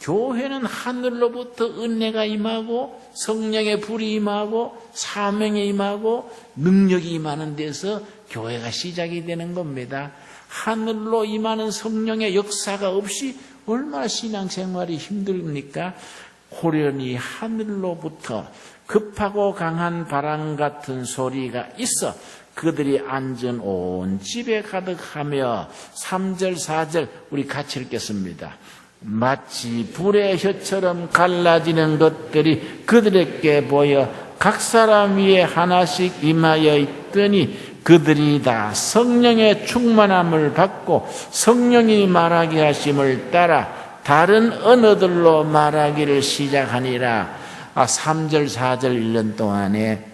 교회는 하늘로부터 은혜가 임하고 성령의 불이 임하고 사명이 임하고 능력이 임하는 데서 교회가 시작이 되는 겁니다. 하늘로 임하는 성령의 역사가 없이 얼마나 신앙생활이 힘듭니까? 호련히 하늘로부터 급하고 강한 바람 같은 소리가 있어 그들이 앉은 온 집에 가득하며 3절 4절 우리 같이 읽겠습니다. 마치 불의 혀처럼 갈라지는 것들이 그들에게 보여 각 사람 위에 하나씩 임하여 있더니 그들이 다 성령의 충만함을 받고 성령이 말하게 하심을 따라 다른 언어들로 말하기를 시작하니라. 3절 4절 1년 동안에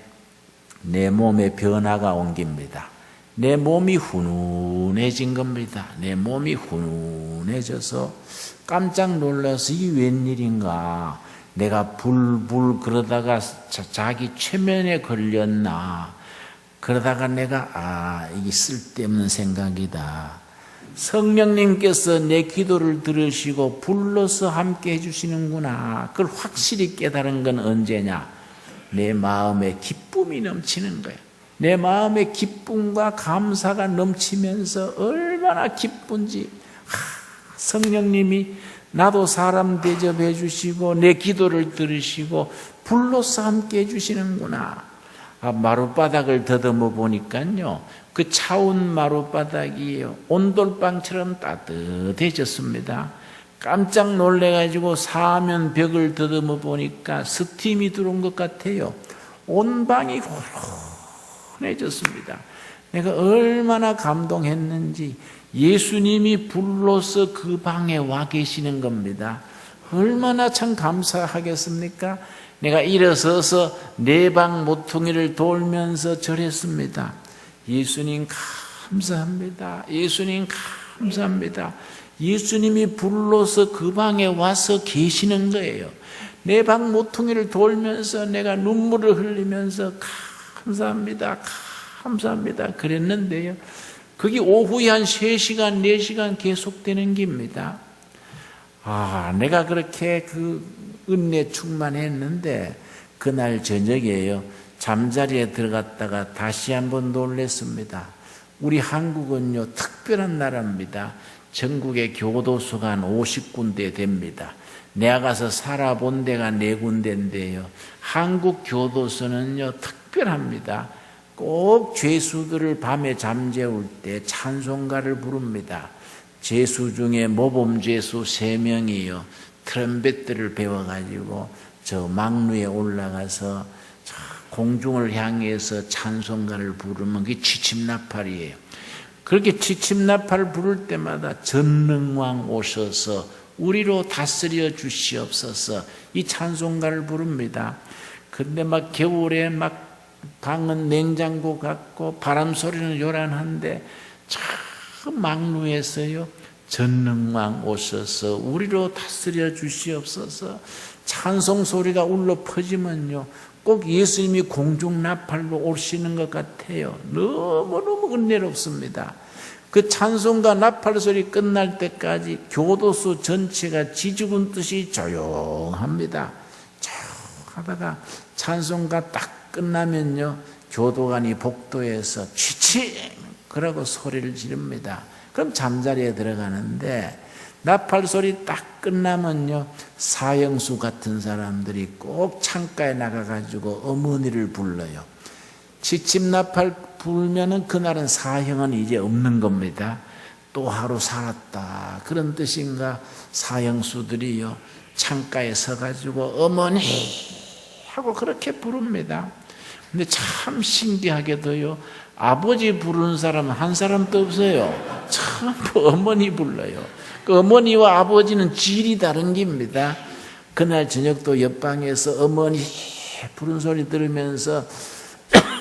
내 몸에 변화가 옮깁니다. 내 몸이 훈훈해진 겁니다. 내 몸이 훈훈해져서 깜짝 놀라서 이게 웬일인가. 내가 불불 그러다가 자기 최면에 걸렸나. 그러다가 내가 이게 쓸데없는 생각이다. 성령님께서 내 기도를 들으시고 불러서 함께 해주시는구나. 그걸 확실히 깨달은 건 언제냐? 내 마음에 기쁨이 넘치는 거예요. 내 마음에 기쁨과 감사가 넘치면서 얼마나 기쁜지. 성령님이 나도 사람 대접해 주시고 내 기도를 들으시고 불러서 함께 해주시는구나. 마룻바닥을 더듬어 보니까요, 그 차운 마룻바닥이에요. 온돌방처럼 따뜻해졌습니다. 깜짝 놀래가지고 사면 벽을 더듬어 보니까 스팀이 들어온 것 같아요. 온 방이 훈훈해졌습니다. 내가 얼마나 감동했는지. 예수님이 불러서 그 방에 와 계시는 겁니다. 얼마나 참 감사하겠습니까? 내가 일어서서 내 방 모퉁이를 돌면서 절했습니다. 예수님 감사합니다. 예수님 감사합니다. 예수님이 불러서 그 방에 와서 계시는 거예요. 내 방 모퉁이를 돌면서 내가 눈물을 흘리면서 감사합니다. 감사합니다. 그랬는데요. 그게 오후에 한 3시간, 4시간 계속되는 겁니다. 내가 그렇게 그 은혜 충만했는데 그날 저녁에요. 잠자리에 들어갔다가 다시 한번 놀랐습니다. 우리 한국은요, 특별한 나라입니다. 전국의 교도소가 한 50군데 됩니다. 내가 가서 살아본 데가 4군데인데요. 한국 교도소는요, 특별합니다. 꼭 죄수들을 밤에 잠재울 때 찬송가를 부릅니다. 죄수 중에 모범죄수 3명이요. 트럼펫들을 배워가지고 저 망루에 올라가서 공중을 향해서 찬송가를 부르면 그게 취침나팔이에요. 그렇게 취침나팔을 부를 때마다 전능왕 오셔서 우리로 다스려 주시옵소서 이 찬송가를 부릅니다. 근데 막 겨울에 막 방은 냉장고 같고 바람 소리는 요란한데 참 망루에서요 전능왕 오셔서 우리로 다스려 주시옵소서. 찬송 소리가 울려 퍼지면요 꼭 예수님이 공중 나팔로 오시는 것 같아요. 너무너무 은혜롭습니다. 그 찬송가 나팔 소리 끝날 때까지 교도소 전체가 지죽은 듯이 조용합니다. 조용하다가 찬송가 딱 끝나면요 교도관이 복도에서 취침 그러고 소리를 지릅니다. 그럼 잠자리에 들어가는데 나팔 소리 딱 끝나면요 사형수 같은 사람들이 꼭 창가에 나가가지고 어머니를 불러요. 취침 나팔 불면은 그날은 사형은 이제 없는 겁니다. 또 하루 살았다 그런 뜻인가. 사형수들이요 창가에 서가지고 어머니 하고 그렇게 부릅니다. 근데 참 신기하게도요 아버지 부르는 사람은 한 사람도 없어요. 전부 어머니 불러요. 그 어머니와 아버지는 질이 다른 겁니다. 그날 저녁도 옆방에서 어머니 부른 소리 들으면서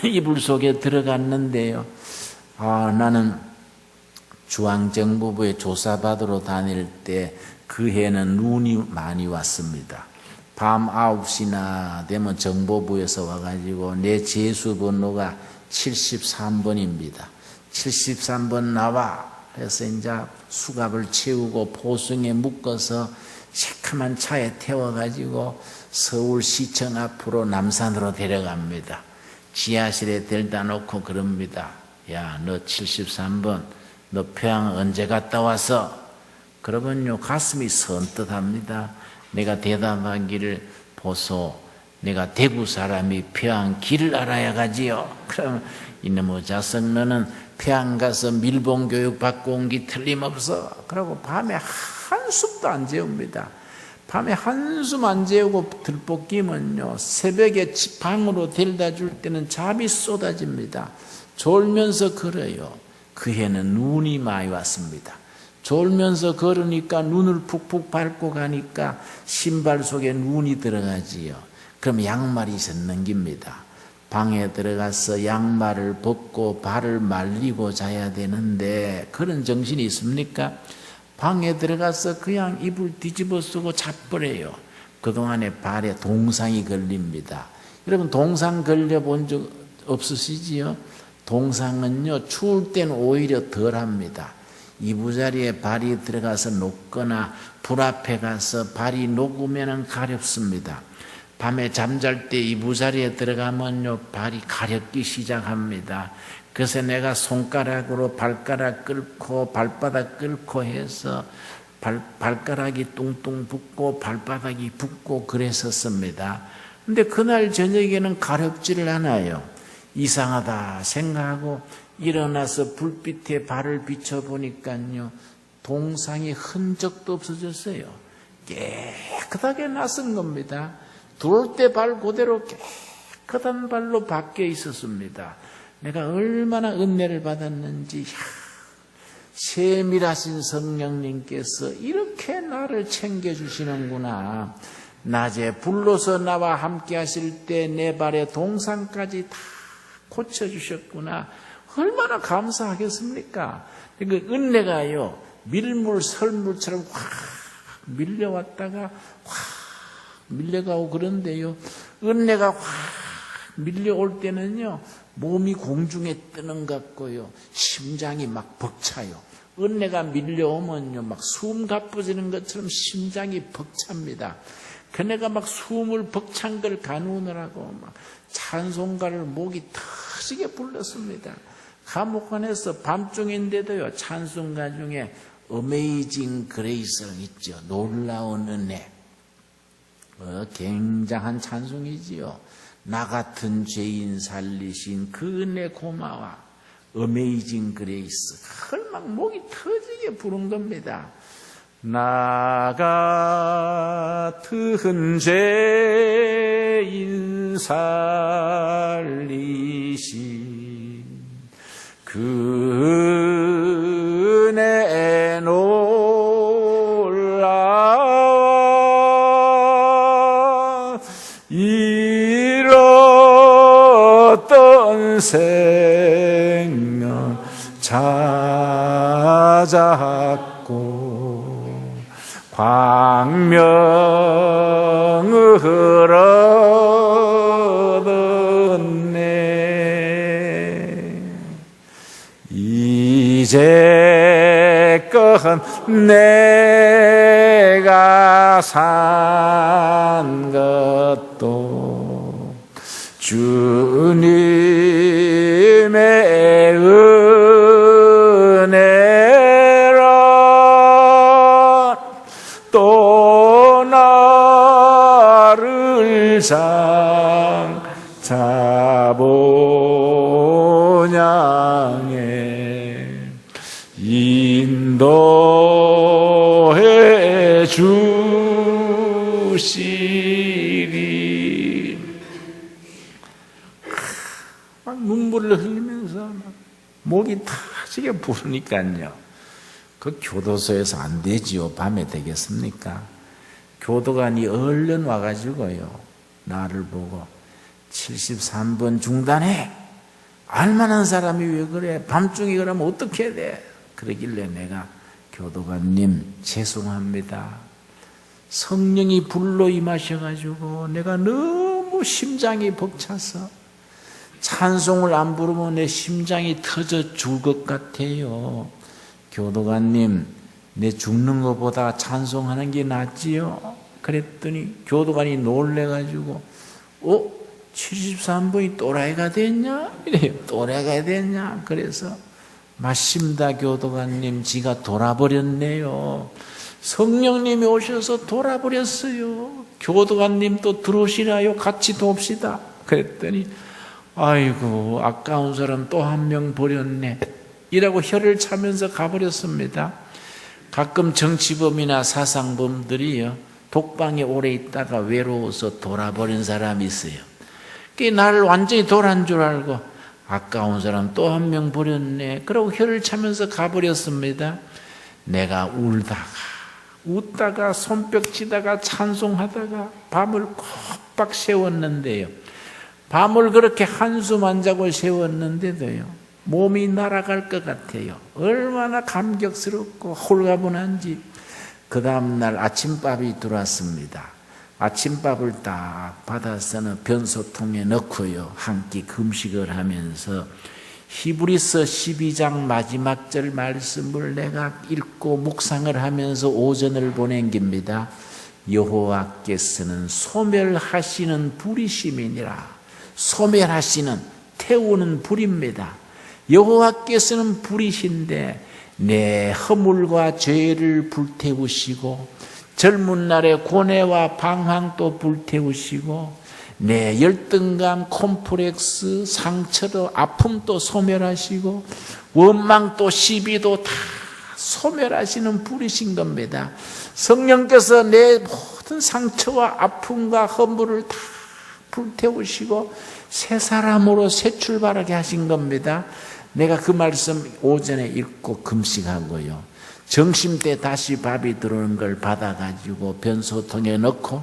이불 속에 들어갔는데요. 나는 중앙정보부에 조사받으러 다닐 때 그 해는 눈이 많이 왔습니다. 밤 9시나 되면 정보부에서 와가지고 내 재수 번호가 73번입니다. 73번 나와. 그래서 이제 수갑을 채우고 보승에 묶어서 새카만 차에 태워가지고 서울시청 앞으로 남산으로 데려갑니다. 지하실에 데려다 놓고 그럽니다. 야, 너 73번, 너 평양 언제 갔다 왔어? 그러면요, 가슴이 선뜻합니다. 내가 대답하기를, 보소, 내가 대구 사람이 평양 길을 알아야 가지요. 그럼 이놈의 자석 너는 평양 가서 밀봉 교육 받고 온 게 틀림없어. 그러고 밤에 한숨도 안 재웁니다. 밤에 한숨 안 재우고 들볶이면요, 새벽에 방으로 데려다 줄 때는 잠이 쏟아집니다. 졸면서 걸어요. 그 해는 눈이 많이 왔습니다. 졸면서 걸으니까 눈을 푹푹 밟고 가니까 신발 속에 눈이 들어가지요. 그럼 양말이 넘깁니다. 방에 들어가서 양말을 벗고 발을 말리고 자야 되는데 그런 정신이 있습니까? 방에 들어가서 그냥 이불 뒤집어 쓰고 자버려요. 그동안에 발에 동상이 걸립니다. 여러분 동상 걸려본 적 없으시지요? 동상은요, 추울 때는 오히려 덜합니다. 이부자리에 발이 들어가서 녹거나 불 앞에 가서 발이 녹으면 가렵습니다. 밤에 잠잘 때 이부자리에 들어가면요, 발이 가렵기 시작합니다. 그래서 내가 손가락으로 발가락 끓고 발바닥 끓고 해서 발가락이 뚱뚱 붓고 발바닥이 붓고 그랬었습니다. 근데 그날 저녁에는 가렵지를 않아요. 이상하다 생각하고 일어나서 불빛에 발을 비춰보니까요, 동상이 흔적도 없어졌어요. 깨끗하게 낯선 겁니다. 들어올 때 발 그대로 깨끗한 발로 바뀌어 있었습니다. 내가 얼마나 은혜를 받았는지, 세밀하신 성령님께서 이렇게 나를 챙겨주시는구나. 낮에 불러서 나와 함께 하실 때 내 발의 동상까지 다 고쳐주셨구나. 얼마나 감사하겠습니까? 그 은혜가요, 밀물, 설물처럼 확 밀려왔다가 확 밀려가고 그런데요, 은혜가 확 밀려올 때는요, 몸이 공중에 뜨는 것 같고요, 심장이 막 벅차요. 은혜가 밀려오면요, 막 숨 가쁘지는 것처럼 심장이 벅찹니다. 그네가 막 숨을 벅찬 걸 가누느라고 막 찬송가를 목이 터지게 불렀습니다. 감옥 안에서 밤중인데도요, 찬송가 중에 어메이징 그레이스가 있죠. 놀라운 은혜. 굉장한 찬송이지요. 나 같은 죄인 살리신 그 은혜 고마워. 어메이징 그레이스. 막 목이 터지게 부른 겁니다. 나 같은 죄인 살리신 그 은혜 놀라워. 잃었던 생명 찾았고 광명을 얻었네. 이제껏 내가 산 것도 주님의 은혜라. 또 나를 장차본향에 인도해 주시리. 막 눈물을 흘리면서 막 목이 타지게 부르니까요. 그 교도소에서 안 되지요. 밤에 되겠습니까? 교도관이 얼른 와가지고요, 나를 보고 73번 중단해. 알만한 사람이 왜 그래? 밤중에 그러면 어떻게 해야 돼? 그러길래 내가 교도관님 죄송합니다. 성령이 불로 임하셔가지고 내가 너무 심장이 벅차서 찬송을 안 부르면 내 심장이 터져 죽을 것 같아요. 교도관님, 내 죽는 것보다 찬송하는 게 낫지요? 그랬더니 교도관이 놀래가지고 73번이 또라이가 됐냐? 이래요. 또라이가 됐냐? 그래서 맞습니다, 교도관님. 지가 돌아버렸네요. 성령님이 오셔서 돌아버렸어요. 교도관님 또 들어오시나요? 같이 돕시다. 그랬더니 아이고, 아까운 사람 또 한 명 버렸네. 이라고 혀를 차면서 가버렸습니다. 가끔 정치범이나 사상범들이요, 독방에 오래 있다가 외로워서 돌아버린 사람이 있어요. 그게 나를 완전히 돌아온 줄 알고 아까운 사람 또 한 명 버렸네. 그러고 혀를 차면서 가버렸습니다. 내가 웃다가 손뼉 치다가 찬송하다가 밤을 콕박 세웠는데요. 밤을 그렇게 한숨 안 자고 세웠는데도요, 몸이 날아갈 것 같아요. 얼마나 감격스럽고 홀가분한지. 그 다음날 아침밥이 들어왔습니다. 아침밥을 딱 받아서는 변소통에 넣고요, 한 끼 금식을 하면서 히브리서 12장 마지막 절 말씀을 내가 읽고 묵상을 하면서 오전을 보낸 겁니다. 여호와께서는 소멸하시는 불이심이니라. 소멸하시는, 태우는 불입니다. 여호와께서는 불이신데 내 허물과 죄를 불태우시고 젊은 날의 고뇌와 방황도 불태우시고 내 열등감, 콤플렉스, 상처도 아픔도 소멸하시고 원망도 시비도 다 소멸하시는 불이신 겁니다. 성령께서 내 모든 상처와 아픔과 허물을 다 불태우시고 새 사람으로 새 출발하게 하신 겁니다. 내가 그 말씀 오전에 읽고 금식하고요, 점심 때 다시 밥이 들어오는 걸 받아가지고 변소통에 넣고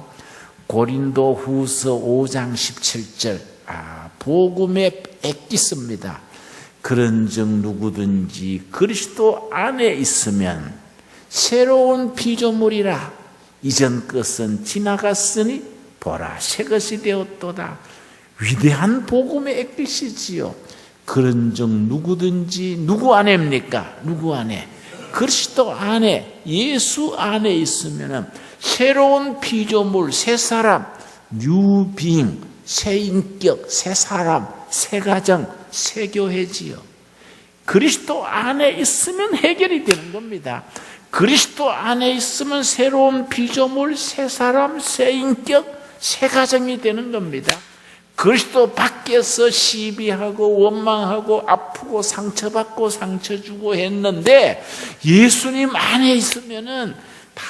고린도 후서 5장 17절 복음에 애끼습니다. 그런즉 누구든지 그리스도 안에 있으면 새로운 피조물이라. 이전 것은 지나갔으니 보라 새 것이 되었도다. 위대한 복음에 애끼시지요. 그런즉 누구든지, 누구 안에입니까? 누구 안에? 그리스도 안에, 예수 안에 있으면 새로운 피조물, 새 사람, 뉴 빙, 새 인격, 새 사람, 새 가정, 새 교회지요. 그리스도 안에 있으면 해결이 되는 겁니다. 그리스도 안에 있으면 새로운 피조물, 새 사람, 새 인격, 새 가정이 되는 겁니다. 그리스도 밖에서 시비하고 원망하고 아프고 상처받고 상처 주고 했는데 예수님 안에 있으면은 다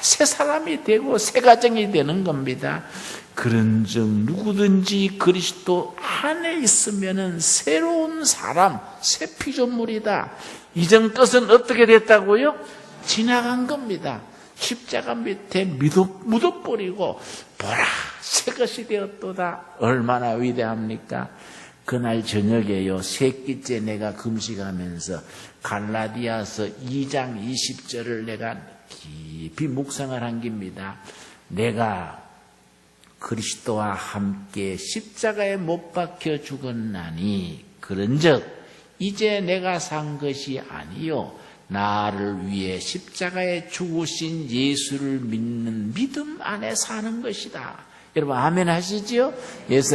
새 사람이 되고 새 가정이 되는 겁니다. 그런즉 누구든지 그리스도 안에 있으면은 새로운 사람, 새 피조물이다. 이전 것은 어떻게 됐다고요? 지나간 겁니다. 십자가 밑에 묻어버리고 보라 새 것이 되었도다. 얼마나 위대합니까? 그날 저녁에요, 세 끼째 내가 금식하면서 갈라디아서 2장 20절을 내가 깊이 묵상을 한 겁니다. 내가 그리스도와 함께 십자가에 못 박혀 죽었나니 그런즉 이제 내가 산 것이 아니요 나를 위해 십자가에 죽으신 예수를 믿는 믿음 안에 사는 것이다. 여러분 아멘 하시지요?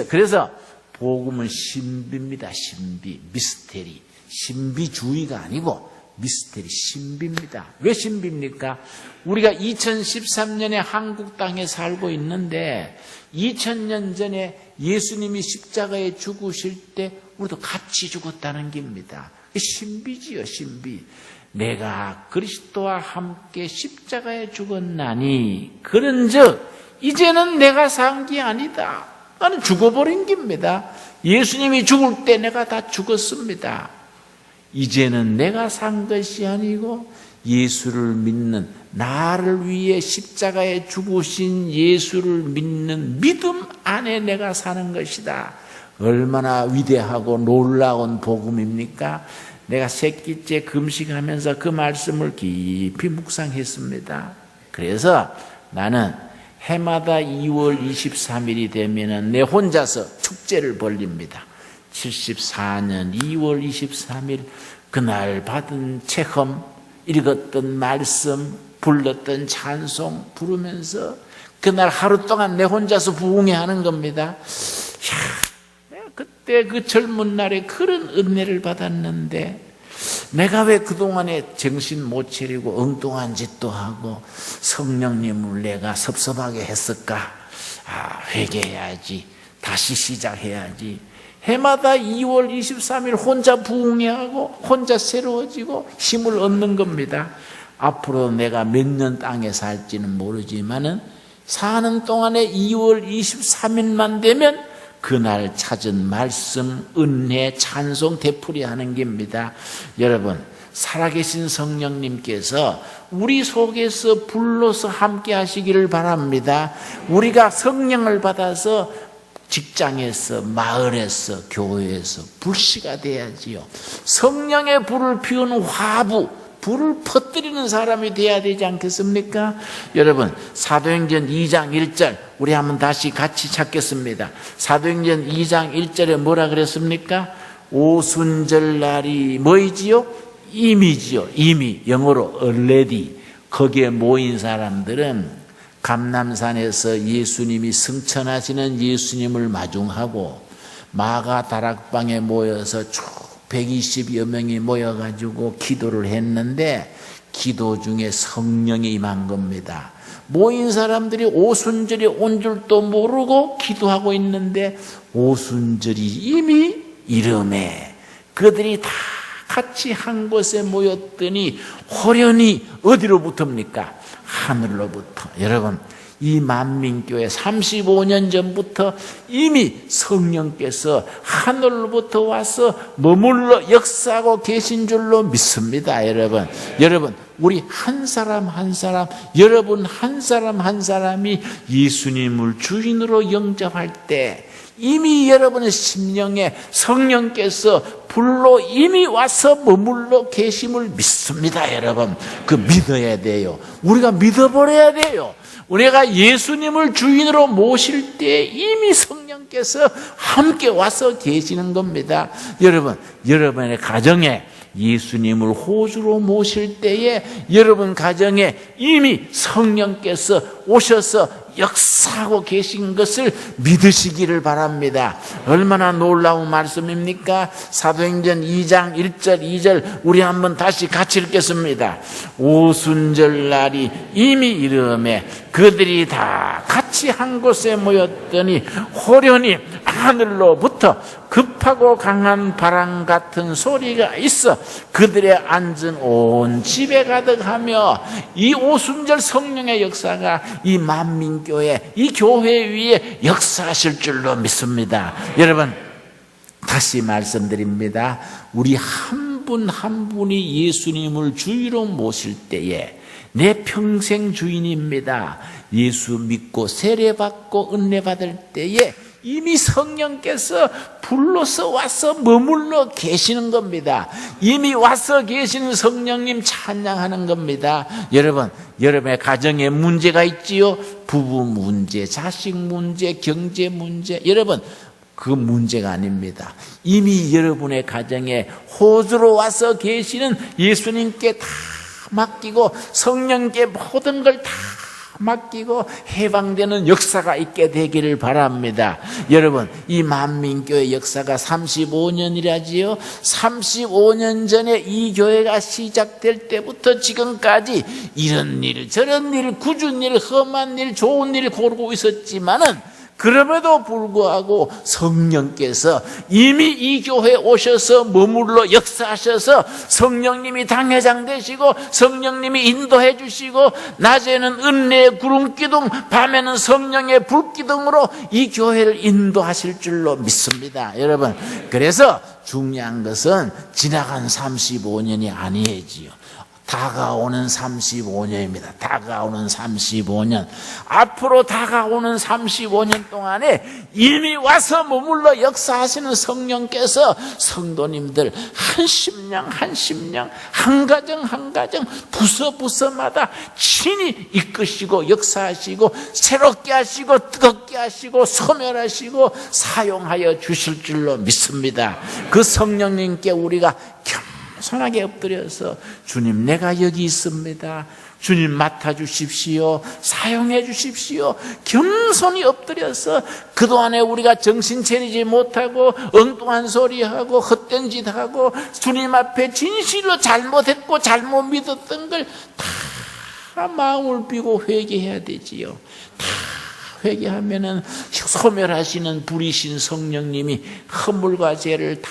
그래서 복음은 신비입니다. 신비, 미스테리. 신비주의가 아니고 미스테리, 신비입니다. 왜 신비입니까? 우리가 2013년에 한국 땅에 살고 있는데 2000년 전에 예수님이 십자가에 죽으실 때 우리도 같이 죽었다는 겁니다. 신비지요, 신비. 내가 그리스도와 함께 십자가에 죽었나니 그런즉 이제는 내가 산 게 아니다. 나는 죽어버린 겁니다. 예수님이 죽을 때 내가 다 죽었습니다. 이제는 내가 산 것이 아니고 예수를 믿는, 나를 위해 십자가에 죽으신 예수를 믿는 믿음 안에 내가 사는 것이다. 얼마나 위대하고 놀라운 복음입니까? 내가 새끼째 금식하면서 그 말씀을 깊이 묵상했습니다. 그래서 나는 해마다 2월 23일이 되면은 내 혼자서 축제를 벌립니다. 74년 2월 23일 그날 받은 체험, 읽었던 말씀, 불렀던 찬송 부르면서 그날 하루 동안 내 혼자서 부흥회 하는 겁니다. 내가 그때 그 젊은 날에 그런 은혜를 받았는데 내가 왜 그동안에 정신 못 차리고 엉뚱한 짓도 하고 성령님을 내가 섭섭하게 했을까? 회개해야지. 다시 시작해야지. 해마다 2월 23일 혼자 부흥회하고 혼자 새로워지고 힘을 얻는 겁니다. 앞으로 내가 몇 년 땅에 살지는 모르지만은 사는 동안에 2월 23일만 되면 그날 찾은 말씀, 은혜, 찬송, 되풀이 하는 겁니다. 여러분, 살아계신 성령님께서 우리 속에서 불러서 함께 하시기를 바랍니다. 우리가 성령을 받아서 직장에서, 마을에서, 교회에서 불씨가 돼야지요. 성령의 불을 피우는 화부, 불을 퍼뜨리는 사람이 돼야 되지 않겠습니까? 여러분, 사도행전 2장 1절 우리 한번 다시 같이 찾겠습니다. 사도행전 2장 1절에 뭐라 그랬습니까? 오순절 날이 뭐이지요? 이미지요. 이미, 영어로 already. 거기에 모인 사람들은 감람산에서 예수님이 승천하시는 예수님을 마중하고 마가 다락방에 모여서 쭉 120여 명이 모여가지고 기도를 했는데 기도 중에 성령이 임한 겁니다. 모인 사람들이 오순절이 온 줄도 모르고 기도하고 있는데 오순절이 이미 이름에 그들이 다 같이 한 곳에 모였더니 호련히 어디로부터입니까? 하늘로부터. 여러분, 이 만민교회 35년 전부터 이미 성령께서 하늘로부터 와서 머물러 역사하고 계신 줄로 믿습니다. 여러분, 우리 한 사람 한 사람, 여러분 한 사람 한 사람이 예수님을 주인으로 영접할 때 이미 여러분의 심령에 성령께서 불로 이미 와서 머물러 계심을 믿습니다. 여러분, 그 믿어야 돼요. 우리가 믿어버려야 돼요. 우리가 예수님을 주인으로 모실 때 이미 성령께서 함께 와서 계시는 겁니다. 여러분, 여러분의 가정에 예수님을 호주로 모실 때에 여러분 가정에 이미 성령께서 오셔서 역사하고 계신 것을 믿으시기를 바랍니다. 얼마나 놀라운 말씀입니까? 사도행전 2장 1절 2절 우리 한번 다시 같이 읽겠습니다. 오순절 날이 이미 이르매 그들이 다 같이 한 곳에 모였더니 호련히 하늘로부터 급하고 강한 바람 같은 소리가 있어 그들의 앉은 온 집에 가득하며 이 오순절 성령의 역사가 이 만민교회, 이 교회 위에 역사하실 줄로 믿습니다. 여러분, 다시 말씀드립니다. 우리 한 분 한 분이 예수님을 주인으로 모실 때에 내 평생 주인입니다. 예수 믿고 세례받고 은혜 받을 때에 이미 성령께서 불러서 와서 머물러 계시는 겁니다. 이미 와서 계시는 성령님 찬양하는 겁니다. 여러분, 여러분의 가정에 문제가 있지요? 부부 문제, 자식 문제, 경제 문제. 여러분, 그 문제가 아닙니다. 이미 여러분의 가정에 호주로 와서 계시는 예수님께 다 맡기고 성령께 모든 걸 다 맡기고 해방되는 역사가 있게 되기를 바랍니다. 여러분, 이 만민교회 역사가 35년이라지요. 35년 전에 이 교회가 시작될 때부터 지금까지 이런 일, 저런 일, 굳은 일, 험한 일, 좋은 일 고르고 있었지만은 그럼에도 불구하고 성령께서 이미 이 교회에 오셔서 머물러 역사하셔서 성령님이 당회장 되시고 성령님이 인도해 주시고 낮에는 은혜의 구름기둥, 밤에는 성령의 불기둥으로 이 교회를 인도하실 줄로 믿습니다. 여러분, 그래서 중요한 것은 지나간 35년이 아니지요. 다가오는 35년입니다. 다가오는 35년. 앞으로 다가오는 35년 동안에 이미 와서 머물러 역사하시는 성령께서 성도님들 한 심령 한 심령, 한 가정 한 가정, 부서마다 친히 이끄시고 역사하시고 새롭게 하시고 뜨겁게 하시고 소멸하시고 사용하여 주실 줄로 믿습니다. 그 성령님께 우리가 겸손하게 엎드려서 주님, 내가 여기 있습니다. 주님 맡아주십시오. 사용해 주십시오. 겸손히 엎드려서 그동안에 우리가 정신 차리지 못하고 엉뚱한 소리하고 헛된 짓하고 주님 앞에 진실로 잘못했고 잘못 믿었던 걸 다 마음을 비고 회개해야 되지요. 다 회개하면은 소멸하시는 불이신 성령님이 허물과 죄를 다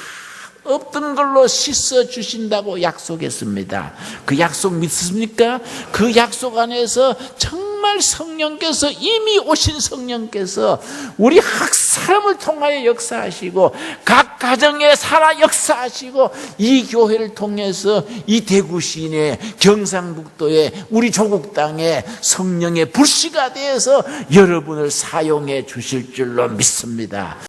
없던 걸로 씻어 주신다고 약속했습니다. 그 약속 믿습니까? 그 약속 안에서 정말 성령께서, 이미 오신 성령께서 우리 각 사람을 통하여 역사하시고 각 가정에 살아 역사하시고 이 교회를 통해서 이 대구 시내 경상북도에 우리 조국 땅에 성령의 불씨가 되어서 여러분을 사용해 주실 줄로 믿습니다.